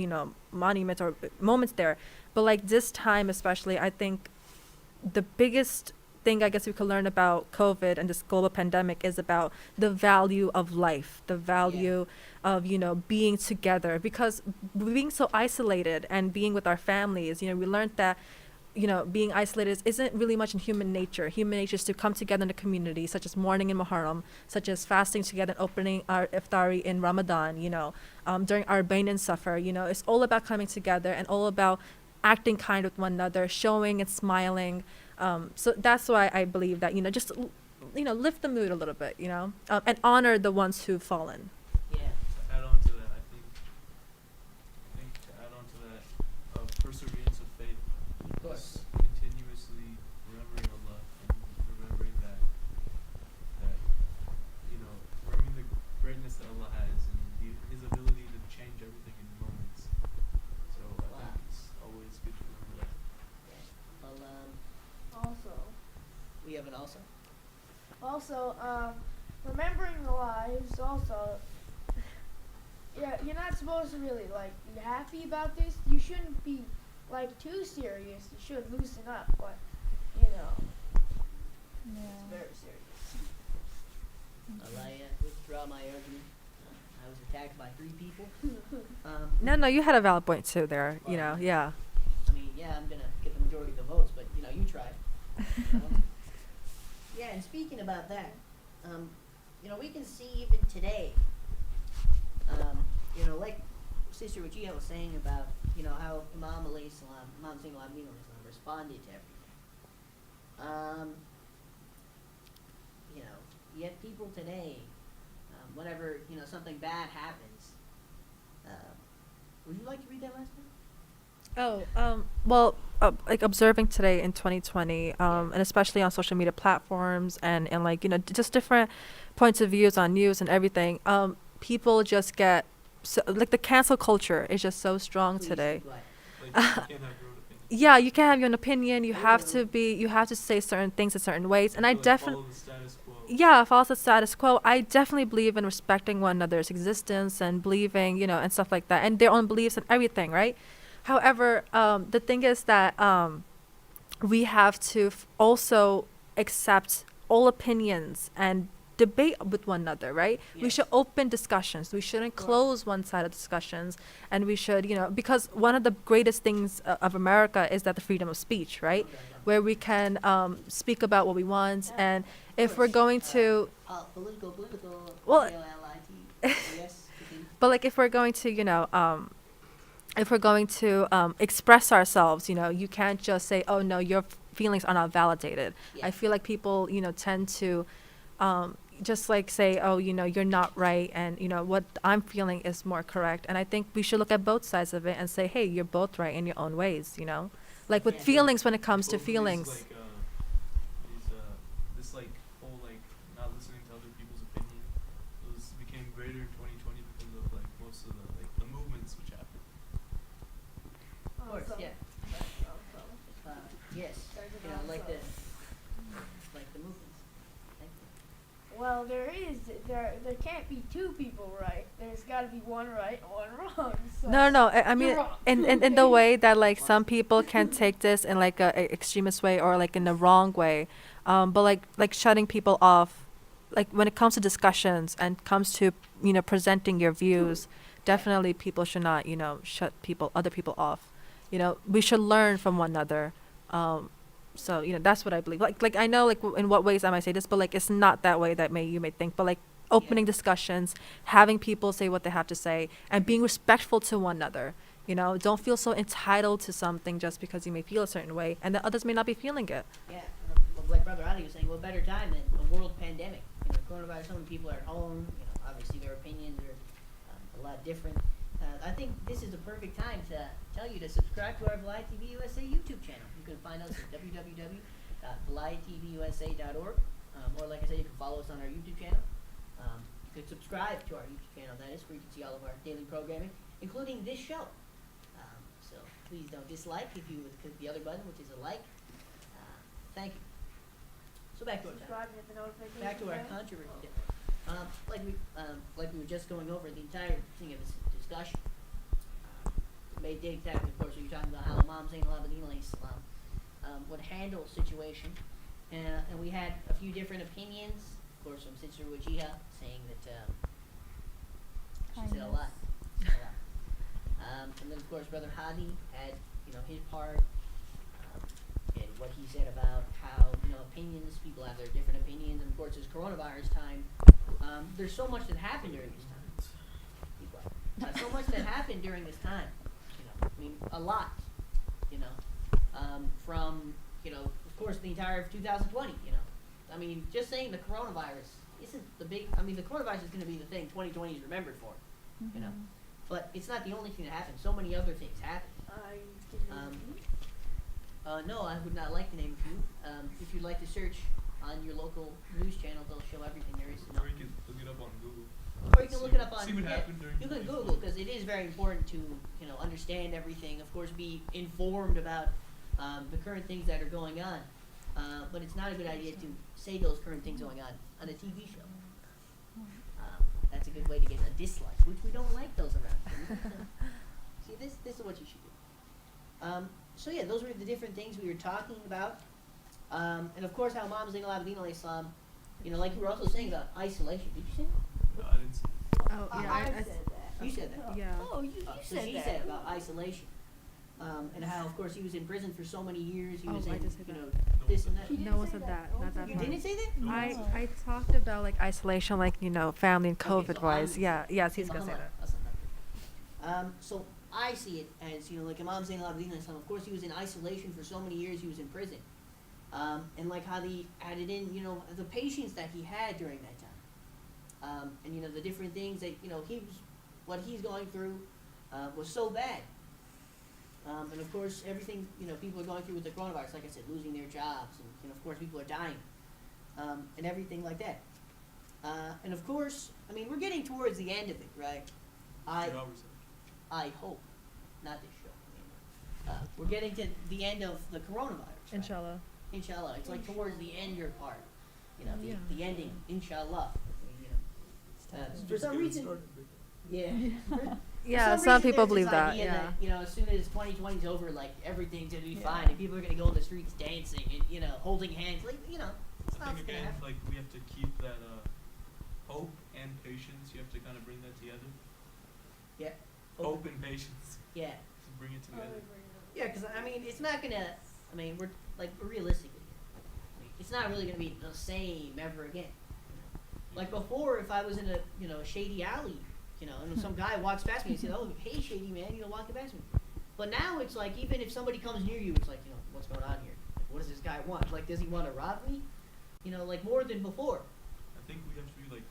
monuments or moments there. But this time especially, I think the biggest thing I guess we could learn about COVID and this global pandemic is about the value of life, the value of, being together, because being so isolated and being with our families, we learned that, being isolated isn't really much in human nature. Human nature is to come together in a community, such as mourning in Muharram, such as fasting together and opening our iftari in Ramadan, during our Bain and Safar. It's all about coming together and all about acting kind with one another, showing and smiling. So that's why I believe that, just, lift the mood a little bit, and honor the ones who've fallen. Yeah. To add on to that, I think to add on to that, perseverance of faith. Of course. Just continuously remembering Allah and remembering that remembering the greatness that Allah has and His ability to change everything in moments. So I think it's always good to remember that. Well, Also, we have an also. remembering the lives. Also, yeah, you're not supposed to really be happy about this. You shouldn't be too serious. You should loosen up, but It's very serious. I withdraw my argument. I was attacked by 3 people. No, you had a valid point too there. Well, Yeah. I mean, yeah, I'm gonna get the majority of the votes, but you tried. Yeah, and speaking about that, we can see even today, like Sister Wajiha was saying about, how Imam alayhi salam, Imam Zain al-Abidin alayhi salam responded to everything. Yet people today, whenever, something bad happens, would you like to read that last one? Well, observing today in 2020, and especially on social media platforms and just different points of views on news and everything, people just get the cancel culture is just so strong Please today. be quiet. You can't have your own opinion. Yeah, you can't have your own opinion. You have to say certain things in certain ways, and I definitely. Follow the status quo. Yeah, follows the status quo. I definitely believe in respecting one another's existence and believing, and stuff like that, and their own beliefs and everything, right? However, the thing is that we have to also accept all opinions and debate with one another, right? We Yes. should open discussions. We shouldn't close one-sided discussions, and we should, because one of the greatest things of America is that the freedom of speech, right? Okay, yeah. Where we can speak about what we want, and if we're course. going to, Political, Well, P-O-L-I-T, yes, continue. but if we're going to, express ourselves, you can't just say, oh no, your feelings are not validated. Yeah. I feel like people, tend to just say, oh, you're not right, and what I'm feeling is more correct. And I think we should look at both sides of it and say, hey, you're both right in your own ways, with Yeah. feelings, when it comes to Both of feelings. This whole not listening to other people's opinion became greater in 2020 because of most of the movements which happened. Of course, yeah. Yes, like the movements. Thank you. well, there can't be 2 people right. There's got to be one right and one wrong. So No, I mean, You're wrong. in the way that some people can take this in a extremist way or in the wrong way, but shutting people off, when it comes to discussions and comes to presenting your views, definitely people should not shut other people off. We should learn from one another. So that's what I believe. I know in what ways I might say this, but it's not that way that you may think, but opening discussions, having people say what they have to say, and being respectful to one another. Don't feel so entitled to something just because you may feel a certain way, and the others may not be feeling it. Yeah, like Brother Hadi was saying, what better time than a world pandemic? Coronavirus, so many people are at home. Obviously their opinions are a lot different. I think this is the perfect time to tell you to subscribe to our Velayat TV USA YouTube channel. You can find us at www.velayattvUSA.org, or like I said, you can follow us on our YouTube channel. You can subscribe to our YouTube channel, that is, where you can see all of our daily programming, including this show. So please don't dislike if you would click the other button, which is a like. Thank you. So back to our topic. subscribe and hit the notification Back to our bell. controversy. Like we were just going over the entire thing of this discussion. Made dig tag, of course, you're talking about how Imam Zain al-Abidin alayhi salam would handle a situation, and we had a few different opinions. Of course, from Sister Wajiha saying that she said a lot. And then of course Brother Hadi had his part. what he said about how, opinions, people have their different opinions, and of course, it's coronavirus time. There's so much that happened during this time. So much that happened during this time. A lot. From, of course, the entire of 2020. Just saying the coronavirus isn't the big. The coronavirus is going to be the thing 2020 is remembered for. But it's not the only thing that happened. So many other things happened. No, I would not like to name a few. If you'd like to search on your local news channel, they'll show everything there is to know. Or you can look it up on Google. Or you can look it up on. See what happened during. You can Google because it is very important to understand everything. Of course, be informed about the current things that are going on. But it's not a good idea to say those current things going on a TV show. That's a good way to get a dislike, which we don't like those around. See, this is what you should do. So yeah, those were the different things we were talking about. And of course, how Imam Zain al-Abidin alayhi salam, like you were also saying about isolation. Did you say that? No, I didn't see. Oh, yeah. I said that. You said that. Yeah. Oh, you So said she that. said about isolation. And how, of course, he was in prison for so many years. He Oh, was I in, did say that. this and that. She No one didn't said say that. that. Not that You part. didn't say that? I talked about like isolation, like Okay, family and so COVID wise. I'm- Yeah. Yes, he's gonna say Muhammad, that. that's not good. So I see it as like Imam Zain al-Abidin alayhi salam. Of course, he was in isolation for so many years. He was in prison, and like Hadi added in, the patience that he had during that time, and the different things that what he's going through was so bad. And of course, everything people are going through with the coronavirus, like I said, losing their jobs, and of course, people are dying, and everything like that. And of course, we're getting towards the end of it, right? 2 hours. I hope, not this show. We're getting to the end of the coronavirus. Right? Inshallah. Inshallah, it's like towards the ender part. Yeah. The ending. Inshallah. For some reason, yeah. Yeah, For some reason, people there's believe this that. idea Yeah. as soon as 2020 is over, like everything's gonna be fine, and people are gonna go in the streets dancing and holding hands, like it's I not think gonna again, happen. like we have to keep that hope and patience. You have to kind of bring that together. Yeah. Hope and patience. Yeah. To bring it together. Yeah, because it's not gonna. We're realistic here. It's not really gonna be the same ever again. Like before, if I was in a shady alley, and some guy walks past me and says, "Oh, hey, shady man," walking past me. But now it's like even if somebody comes near you, it's like, what's going on here? What does this guy want? Like, does he want to rob me? Like more than before. I think we have to be like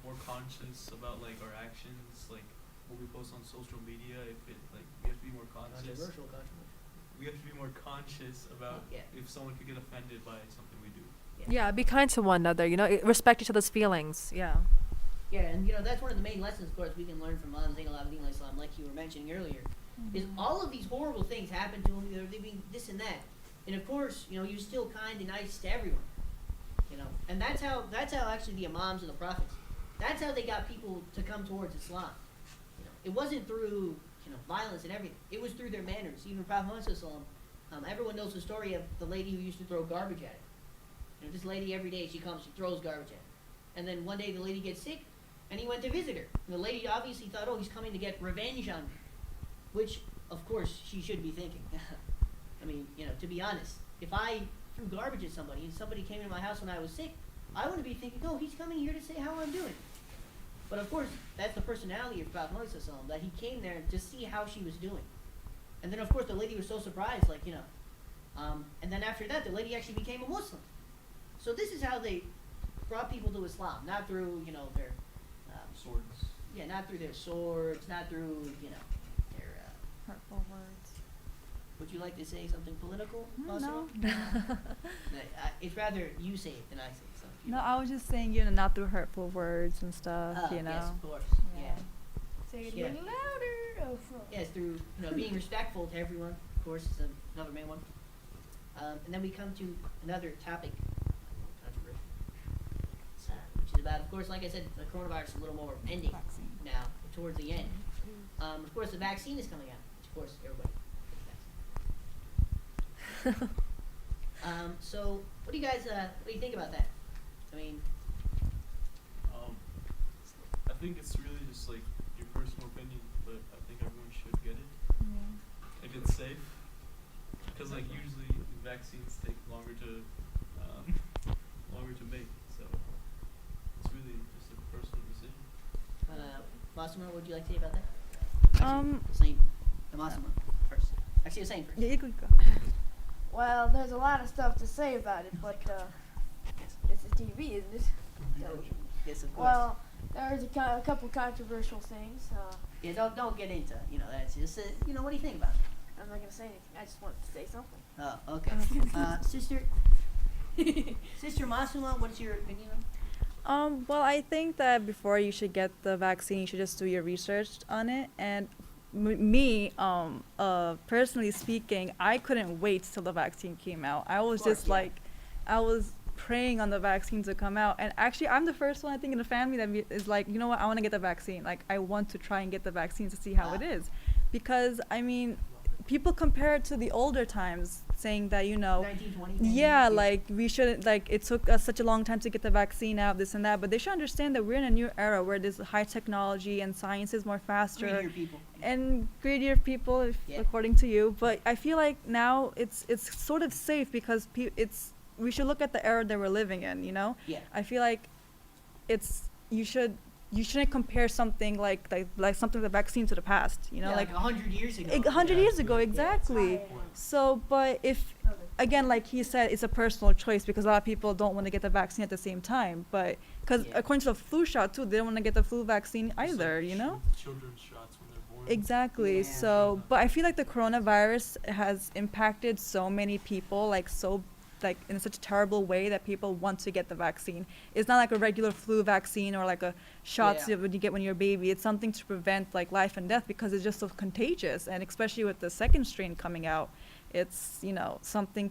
more conscious about like our actions, like what we post on social media. If it like we have to be more conscious. Controversial. We have to be more conscious about Yeah. if someone could get offended by something we do. Yeah, be kind to one another. Respect each other's feelings. Yeah. Yeah, and that's one of the main lessons, of course, we can learn from Imam Zain al-Abidin alayhi salam, like you were mentioning earlier, is all of these horrible things happen to him, they being this and that, and of course, he was still kind and nice to everyone, and that's how actually the imams and the prophets, that's how they got people to come towards Islam. It wasn't through violence and everything. It was through their manners. Even Prophet Muhammad sallallahu alaihi wasallam, everyone knows the story of the lady who used to throw garbage at him. This lady every day she comes, she throws garbage at him, and then one day the lady gets sick. And he went to visit her. And the lady obviously thought, oh, he's coming to get revenge on me. Which, of course, she should be thinking. To be honest, if I threw garbage at somebody and somebody came in my house when I was sick, I would be thinking, oh, he's coming here to say how I'm doing. But of course, that's the personality of Prophet Muhammad sallallahu alaihi wasallam, that he came there to see how she was doing. And then, of course, the lady was so surprised, and then after that, the lady actually became a Muslim. So this is how they brought people to Islam, not through, their Swords. yeah, not through their swords, not through, their, Hurtful words. would you like to say something political, No. Masooma? It's rather you say it than I say it. So if you No, want. I was just saying, not through hurtful words and stuff, Yes, of course, yeah. Say it Yeah. a little louder. Oh, fuck. Yes, through, being respectful to everyone, of course, is another main one. And then we come to another topic, controversial, which is about, of course, like I said, the coronavirus is a little more ending now, towards the end. Of course, the vaccine is coming out, which, of course, everybody gets the vaccine. So, what do you think about that? I think it's really just like your personal opinion, but I think everyone should get it if it's safe. Because like usually vaccines take longer to make. So it's really just a personal decision. Masooma, what would you like to say about that? Um, Masooma first. Actually, you're saying first. yeah, you go. Well, there's a lot of stuff to say about it, but it's a TV, isn't it? Yes, of course. Well, there's a couple controversial things. Yeah, don't get into, that's just, what do you think about it? I'm not gonna say anything. I just wanted to say something. Oh, okay. Sister Masooma, what's your opinion on? Well, I think that before you should get the vaccine, you should just do your research on it. And personally speaking, I couldn't wait till the vaccine came out. I was I was praying on the vaccine to come out. And actually, I'm the first one, I think, in the family that is like, you know what, I want to get the vaccine. Like, I want to try and get the vaccine to see how it is. Because, I mean, people compare it to the older times, saying that, 1920? yeah, like, we shouldn't, like, it took us such a long time to get the vaccine out, this and that. But they should understand that we're in a new era where there's high technology and science is more faster. Greedier people. And greedier people, according to you. But I feel like now it's sort of safe because we should look at the era that we're living in, Yeah. I feel like you shouldn't compare something like something the vaccine to the past, like 100 years ago. 100 years ago, exactly. So, but if, again, like he said, it's a personal choice because a lot of people don't want to get the vaccine at the same time. But because according to the flu shot too, they don't want to get the flu vaccine either, Children's shots when they're born. Exactly. Yeah. So, but I feel like the coronavirus has impacted so many people, like in such a terrible way that people want to get the vaccine. It's not like a regular flu vaccine or like a shots that you get when you're a baby. It's something to prevent like life and death because it's just so contagious. And especially with the second strain coming out, it's, something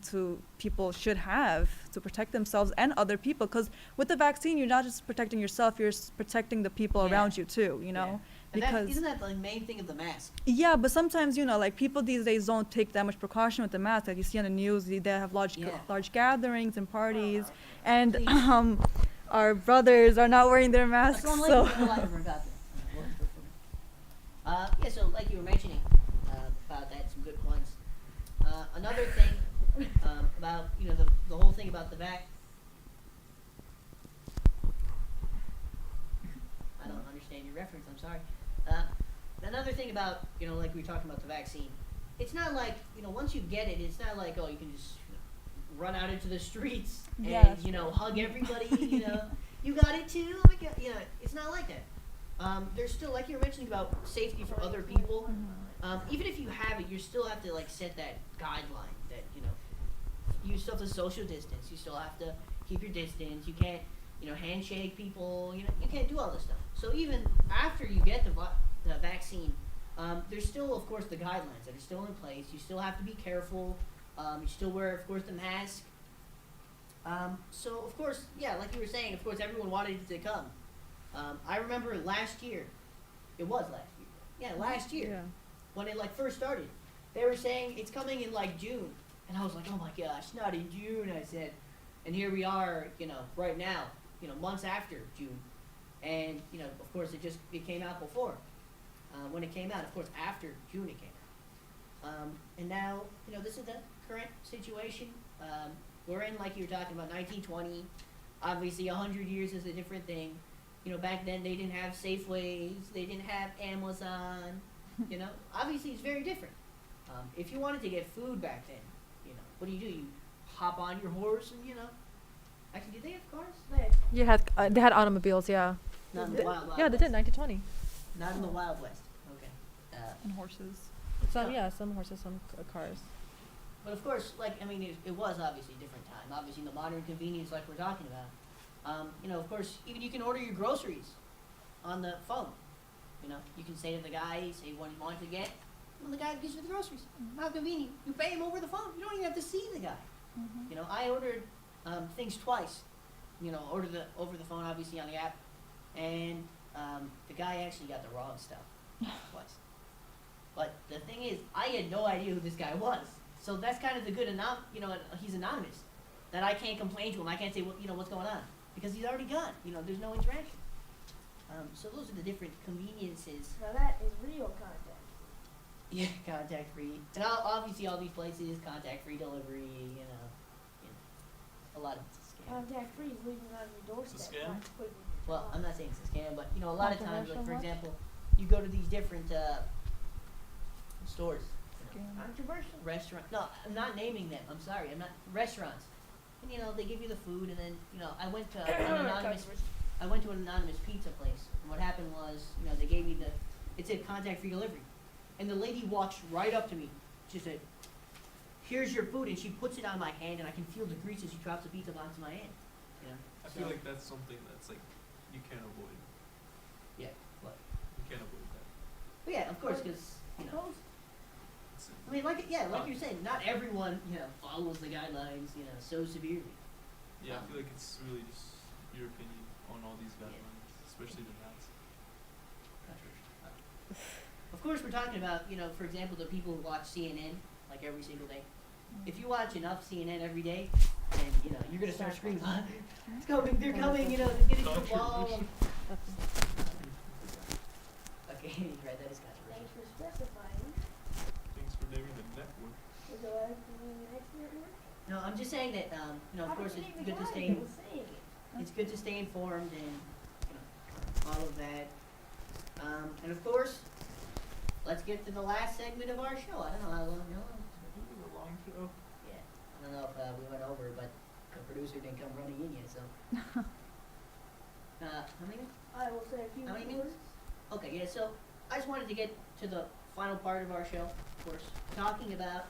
people should have to protect themselves and other people. Because with the vaccine, you're not just protecting yourself, you're protecting the people around you too, Yeah. Because isn't that the main thing of the mask? yeah, but sometimes, like people these days don't take that much precaution with the mask. Like you see on the news, they have large gatherings and parties, and our brothers are not wearing their masks. So so like you were mentioning about that, some good points. Another thing about the whole thing about the vac. I don't understand your reference. I'm sorry. Another thing about like we were talking about the vaccine. It's not like once you get it, it's not like you can just run out into the streets and hug everybody. You got it too. Oh my God. It's not like that. There's still, like you were mentioning about safety for other people. Even if you have it, you still have to set that guideline that you still have to social distance. You still have to keep your distance. You can't handshake people. You can't do all this stuff. So even after you get the vaccine, there's still, of course, the guidelines that are still in place. You still have to be careful. You still wear, of course, the mask. So, of course, like you were saying, of course, everyone wanted it to come. I remember last year. It was last year. Yeah, last year. Yeah. When it first started. They were saying it's coming in June. And I was like, oh my gosh, not in June, I said. And here we are, right now, months after June. And, of course, it came out before. When it came out, of course, after June it came out. And now, this is the current situation. We're in, like you were talking about, 1920. Obviously, 100 years is a different thing. Back then they didn't have Safeways. They didn't have Amazon. Obviously it's very different. If you wanted to get food back then, what do? You hop on your horse and, Actually, did they have cars? They had automobiles, yeah. Not in the Wild Yeah, they did, 1920. Not in the Wild West. Okay. And horses. Some horses, some cars. But of course, it was obviously a different time. Obviously, the modern convenience like we're talking about. Of course, even you can order your groceries on the phone. You can say to the guy, say what you want to get, and the guy gives you the groceries. How convenient. You pay him over the phone. You don't even have to see the guy. I ordered things twice. Ordered over the phone, obviously, on the app. And the guy actually got the wrong stuff twice. But the thing is, I had no idea who this guy was. So that's kind of the good, he's anonymous. That I can't complain to him. I can't say, what's going on. Because he's already gone. There's no interaction. So those are the different conveniences. Now that is real contact. Yeah, contact free. And obviously all these places, contact free delivery, a lot of it's a scam. Contact free is leaving it on your doorstep. It's a scam? not putting it in your Well, box. I'm not saying it's a scam, but a lot of times, like for Controversial much? example, you go to these different stores, Controversial. restaurant. No, I'm not naming them. I'm sorry. I'm not restaurants. And they give you the food, and then I went to an anonymous. I went to an anonymous pizza place, and what happened was, they gave me it said contact free delivery, and the lady walks right up to me. She said, "Here's your food," and she puts it on my hand, and I can feel the grease as she drops the pizza onto my hand. I feel like that's something that's like you can't avoid. Yeah. What? You can't avoid that. But yeah, of course, because Close. It's, I mean, like you're saying, not everyone follows the guidelines so severely. yeah, I feel like it's really just your opinion on all these guidelines, especially the maths. Of course, we're talking about, for example, the people who watch CNN like every single day. If you watch enough CNN every day, then you're gonna start screaming, "It's coming! They're coming! They're getting the ball!" Okay, he's right. That is controversial. Thanks for specifying. Thanks for naming the network. Is there anything in the next network? No, I'm just saying that, of course, it's good to stay. It's good to stay informed and all of that. And of course, let's get to the last segment of our show. I don't know how long. This is a long show. Yeah, I don't know if we went over, but the producer didn't come running in yet, so. How many minutes? I will say a few How many words. minutes? Okay, yeah, so I just wanted to get to the final part of our show, of course, talking about,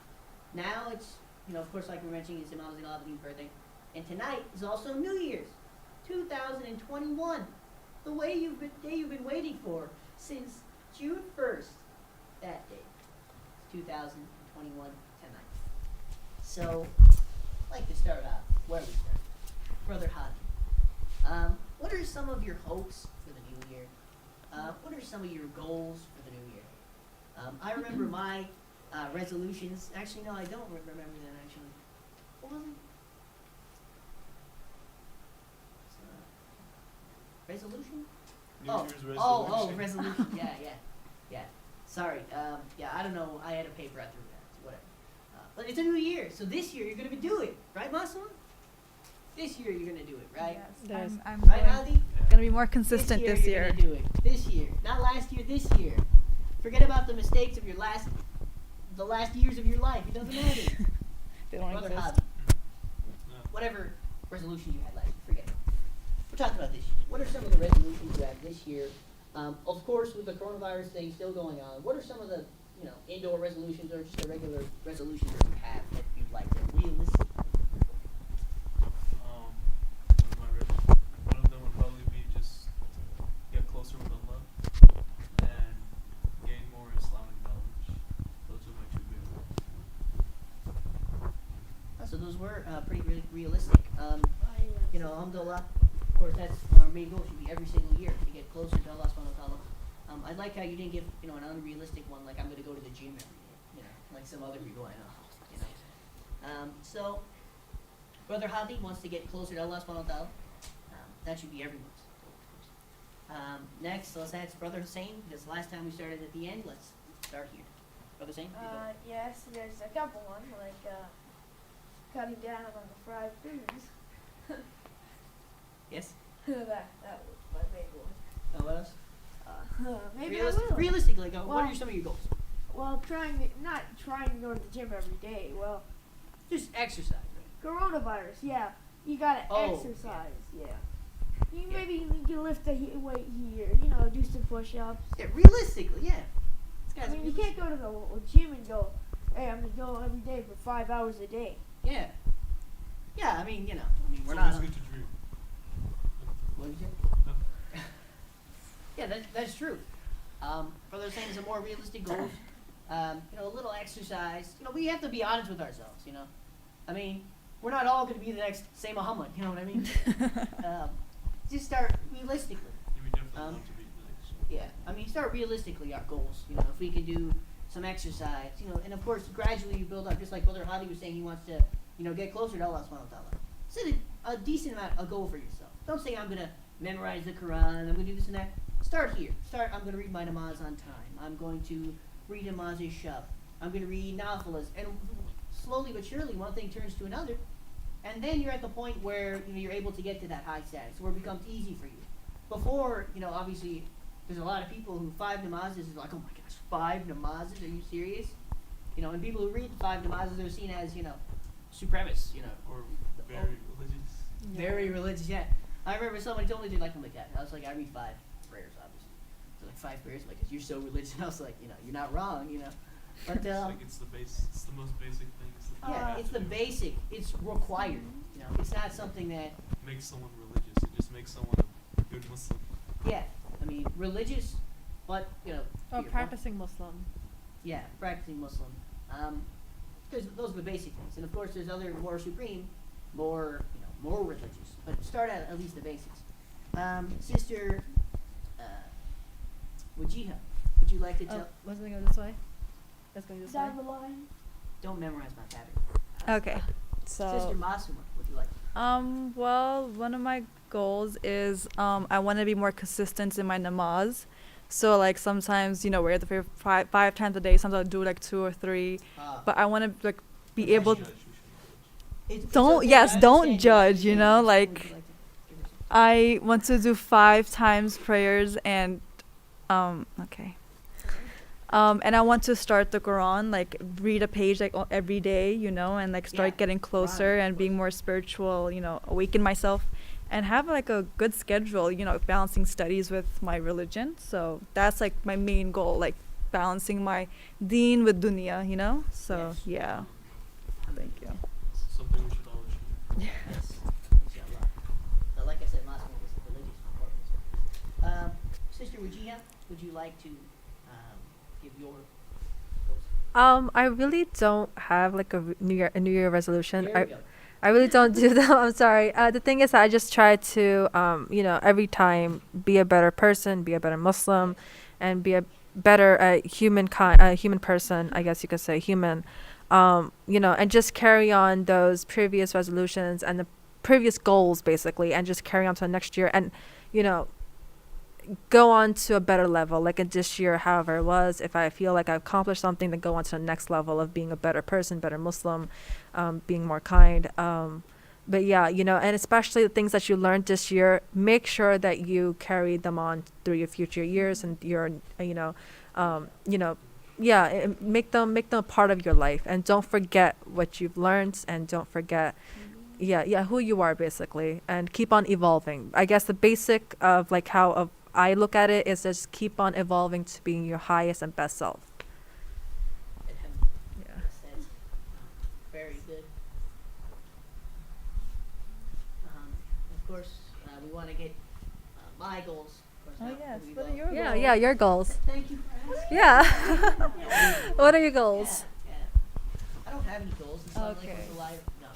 now it's, of course, like we were mentioning, it's Imam Zainal Abidin's birthday, and tonight is also New Year's, 2021, the day you've been waiting for since June 1st, that day, 2021 tonight. So, I'd like to start out where we start. Brother Hadi, what are some of your hopes for the new year? What are some of your goals for the new year? I remember my resolutions. Actually, no, I don't remember them, actually. What was it? Resolution? New Year's resolution. Resolution. Yeah. Sorry. I don't know. I had a paper I threw that. Whatever. But it's a new year, so this year you're gonna do it, right, Masooma? This year you're gonna do it, right? Yes, I'm Right, Hadi? gonna be more consistent this You're year. gonna do it. This year, not last year. This year. Forget about the mistakes of the last years of your life. It doesn't matter. They don't Brother exist. Hadi, No. whatever resolution you had last year, forget it. We're talking about this year. What are some of the resolutions you have this year? Of course, with the coronavirus thing still going on, what are some of the indoor resolutions or just the regular resolutions that you have that you'd like to realistic? One of them would probably be just get closer with Allah and gain more Islamic knowledge. Those are my two big ones. So those were pretty realistic. Alhamdulillah, of course, that's our main goal. Should be every single year to get closer to Allah subhanahu wa ta'ala. I like how you didn't give an unrealistic one, like I'm going to go to the gym every day, like some other people I know. So, Brother Hadi wants to get closer to Allah subhanahu wa ta'ala. That should be everyone's goal. Next, let's ask Brother Hussein, because last time we started at the end. Let's start here. Brother Hussein? you go. Yes, there's a couple ones, like cutting down on the fried foods. Yes? that was my big one. What else? Maybe I will. Realistically, go. What Well- are some of your goals? Well, not trying to go to the gym every day. Well, Just exercise, right? coronavirus, yeah. You gotta Oh, exercise, yeah. Yeah. Maybe you can lift the weight here, do some push-ups. Yeah, realistically, yeah. This I guy's mean, you realistic. can't go to the gym and go, hey, I'm gonna go every day for 5 hours a day. Yeah. Yeah, I mean, we're It's not. always good to dream. What did you No. say? Yeah, that's true. Brother was saying some more realistic goals. A little exercise. We have to be honest with ourselves, I mean, we're not all going to be the next say Muhammad, you know what I mean? Just start realistically. You would definitely want to be the next one. Yeah, I mean, start realistically our goals. If we can do some exercise, and of course, gradually you build up. Just like Brother Hadi was saying, he wants to, get closer to Allah subhanahu wa ta'ala. Set a decent amount, a goal for yourself. Don't say, I'm going to memorize the Quran, I'm going to do this and that. Start here. I'm going to read my namaz on time. I'm going to read namazes shab. I'm going to read nafilas. And slowly but surely, one thing turns to another. And then you're at the point where you're able to get to that high status, where it becomes easy for you. Before, obviously, there's a lot of people who 5 namazes is like, oh my gosh, 5 namazes? Are you serious? And people who read 5 namazes are seen as, supremacists, Or very religious. Very religious, yeah. I remember somebody told me to like, oh my god. I was like, I read 5 prayers, obviously. So like 5 prayers, like, you're so religious. And I was like, you're not wrong, But It's like it's the most basic thing. yeah, it's the basic. It's required. It's not something that makes someone religious. It just makes someone a good Muslim. yeah. I mean, religious, but Or practicing Muslim. Yeah, practicing Muslim. Because those are the basic things, and of course, there's other more supreme, more religious. But start at least the basics. Sister Wajiha, would you like to tell? Wasn't it go this way? Let's go this way. Down the line. Don't memorize my pattern. Okay. So Sister Masooma, would you like? well, one of my goals is I want to be more consistent in my namaz. So like sometimes we're at the prayer 5 times a day. Sometimes I'll do like 2 or 3. But I want to like be able. Don't judge. Like I want to do 5 times prayers and okay. And I want to start the Quran, like read a page like every day, and like start getting closer and being more spiritual, awaken myself, and have like a good schedule, balancing studies with my religion. So that's like my main goal, like balancing my deen with dunya, So yeah, thank you. Something we should all achieve. Yes. Inshallah. But like I said, Masooma was religious. Sister Wajiha, would you like to give your goals? I really don't have like a New Year resolution. There we go. I really don't do them. I'm sorry. The thing is, I just try to, every time be a better person, be a better Muslim, and be a better human person. I guess you could say human. And just carry on those previous resolutions and the previous goals, basically, and just carry on to the next year, and go on to a better level, like in this year, however it was. If I feel like I accomplished something, then go on to the next level of being a better person, better Muslim, being more kind. But yeah, and especially the things that you learned this year, make sure that you carry them on through your future years and your, make them a part of your life, and don't forget what you've learned, and don't forget who you are, basically, and keep on evolving. I guess the basic of like how I look at it is just keep on evolving to being your highest and best self. Yeah. Very good. Of course, we want to get my goals. Of course, now, we what go- are your Yeah, goals? yeah, your goals. Thank you for asking. Yeah. What are your Yeah, goals? yeah. I don't have any goals. It's not like Okay. it's a life. No.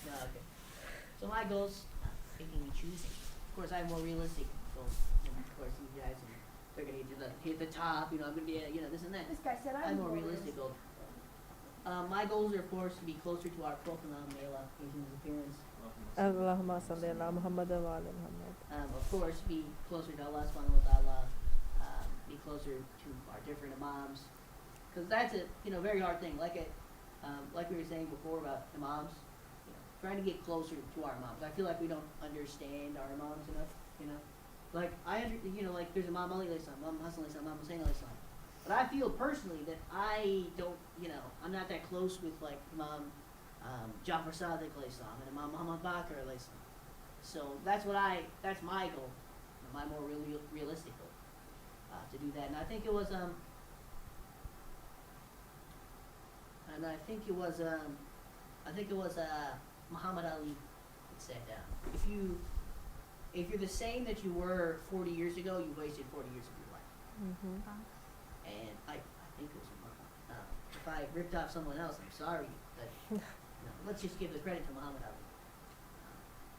No, okay. So my goals, picking and choosing. Of course, I have more realistic goals. Of course, you guys, they're going to hit the top, I'm going to be, this and that. This guy said I have I'm more realistic goals. My goals are, of course, to be closer to our Prophet Muhammad, his appearance. Allahumma salli ala Muhammad wa ala Muhammad. Of course, be closer to Allah subhanahu wa ta'ala, be closer to our different imams. Because that's a, very hard thing. Like we were saying before about imams, trying to get closer to our imams. I feel like we don't understand our imams enough, Like, like there's Imam Ali alayhi salam, Imam Hassan alayhi salam, Imam Hussein alayhi salam. But I feel personally that I don't, I'm not that close with like Imam Jafar Sadiq alayhi salam and Imam Muhammad Bakr alayhi salam. So that's my goal, my more realistic goal, to do that. And I think it was Muhammad Ali that said, if you're the same that you were 40 years ago, you've wasted 40 years of your life. Mm-hmm. And I think it was Muhammad. If I ripped off someone else, I'm sorry, but let's just give the credit to Muhammad Ali.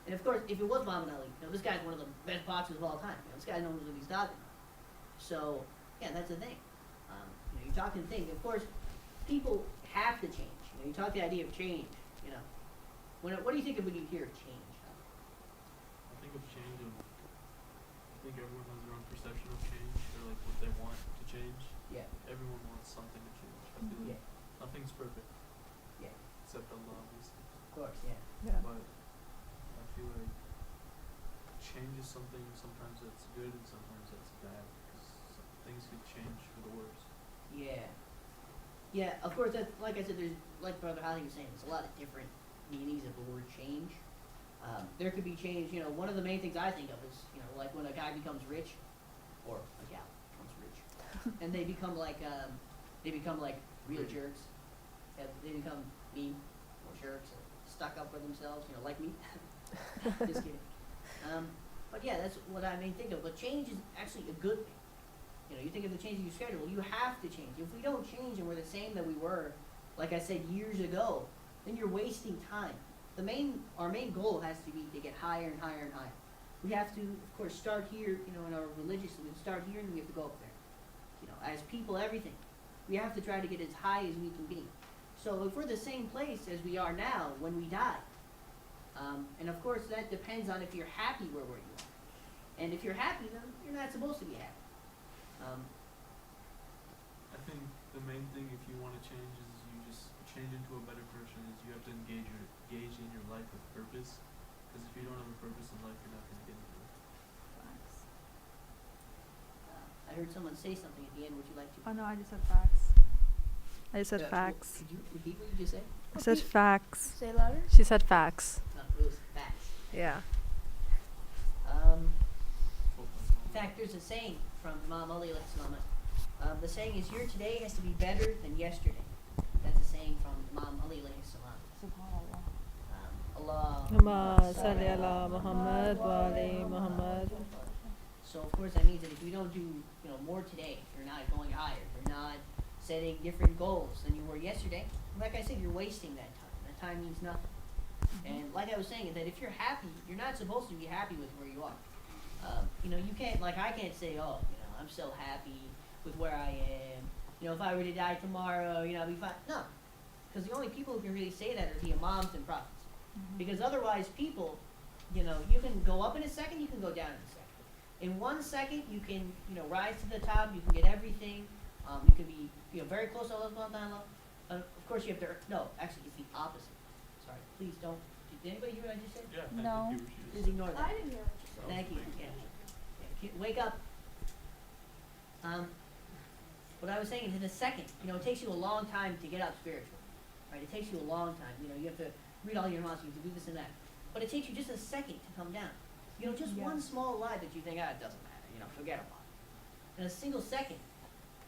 And of course, if it was Muhammad Ali, this guy's one of the best boxers of all time. This guy knows what he's talking about. So, yeah, that's the thing. You're talking things. Of course, people have to change. You talk the idea of change. What do you think of when you hear change? I think of change and I think everyone has their own perception of change or like what they want to change. Yeah. Everyone wants something to change. I feel like nothing's perfect. Yeah. Except Allah, obviously. Of course, yeah. Yeah. But I feel like change is something sometimes that's good and sometimes that's bad because things could change for the worse. Yeah. Yeah, of course, that's, like I said, there's, like Brother Hadi was saying, there's a lot of different meanings of the word change. There could be change, one of the main things I think of is, like when a guy becomes rich, or a gal becomes rich, and they become like real jerks. They become mean or jerks, or stuck up for themselves, like me. Just kidding. But yeah, that's what I think of. But change is actually a good thing. You think of the change in your schedule, you have to change. If we don't change and we're the same that we were, like I said, years ago, then you're wasting time. Our main goal has to be to get higher and higher and higher. We have to, of course, start here, in our religious, we start here and we have to go up there. As people, everything. We have to try to get as high as we can be. So if we're the same place as we are now when we die, and of course that depends on if you're happy where you are. And if you're happy, then you're not supposed to be happy. I think the main thing if you want to change is you just change into a better person is you have to engage in your life with purpose. Because if you don't have a purpose in life, you're not going to get anywhere. I heard someone say something at the end. Would you like to? Oh no, I just said facts. I just said facts. Could you repeat what you just said? I said facts. Say louder. She said facts. No, it was facts. Yeah. In fact, there's a saying from Imam Ali alayhi salam. The saying is, your today has to be better than yesterday. That's a saying from Imam Ali alayhi salam. Subhanallah. Allah. Salli ala Muhammad wa ali Muhammad. So of course that means that if you don't do more today, if you're not going higher, if you're not setting different goals than you were yesterday, like I said, you're wasting that time. That time means nothing. And like I was saying, that if you're happy, you're not supposed to be happy with where you are. You can't, I can't say, I'm so happy with where I am. If I were to die tomorrow, I'll be fine. No. Because the only people who can really say that are the imams and prophets. Because otherwise people, you can go up in a second, you can go down in a second. In 1 second, you can, rise to the top, you can get everything. You can be, very close to Allah subhanahu wa ta'ala. Of course you have to, no, actually it's the opposite. Sorry, please don't. Did anybody hear what I just said? Yeah, No. I think you Just ignore that. I didn't hear what you said. Thank you. Wake up. What I was saying is in a second, it takes you a long time to get up spiritually, right? It takes you a long time. You have to read all your laws, you have to do this and that. But it takes you just a second to come down. Just one small lie that you think, it doesn't matter, forget about it. In a single second,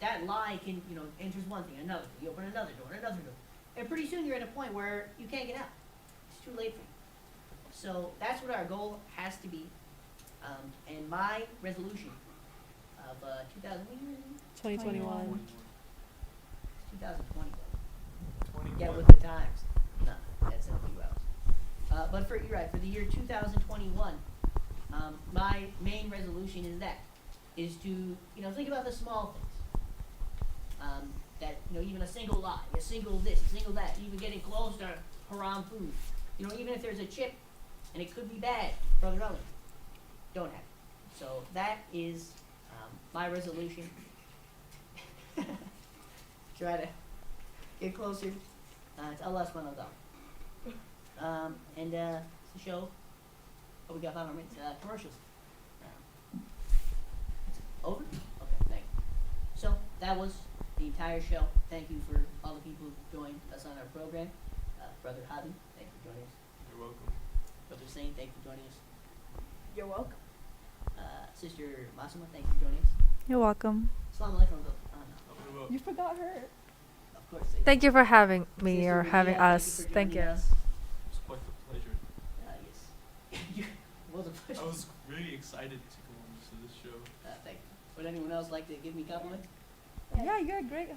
that lie can, enters one thing, another thing. You open another door, another door. And pretty soon you're at a point where you can't get out. It's too late for you. So that's what our goal has to be. And my resolution of 2000, what year is it? 2021. It's 2020. 21. Get with the times. No, that's in a few hours. But you're right, for the year 2021, my main resolution is to, think about the small things. That, even a single lie, a single this, a single that, even getting close to haram food. Even if there's a chip and it could be bad, brother, don't have it. So that is my resolution. Try to get closer to Allah subhanahu wa ta'ala. And it's a show. Oh, we got 5 more minutes. Commercials. Over? Okay, thank you. So that was the entire show. Thank you for all the people who joined us on our program. Brother Hadi, thank you for joining us. You're welcome. Brother Syed, thank you for joining us. You're welcome. Sister Masooma, thank you for joining us. You're welcome. Assalamu alaikum. You're welcome. You forgot her. Of course. Thank you for having me Sister or having Wajiha, us. for Thank joining you. us. It's quite a pleasure. Yes. It was a pleasure. I was really excited to go on to this show. Thank you. Would anyone else like to give me a compliment? Yeah, you're a great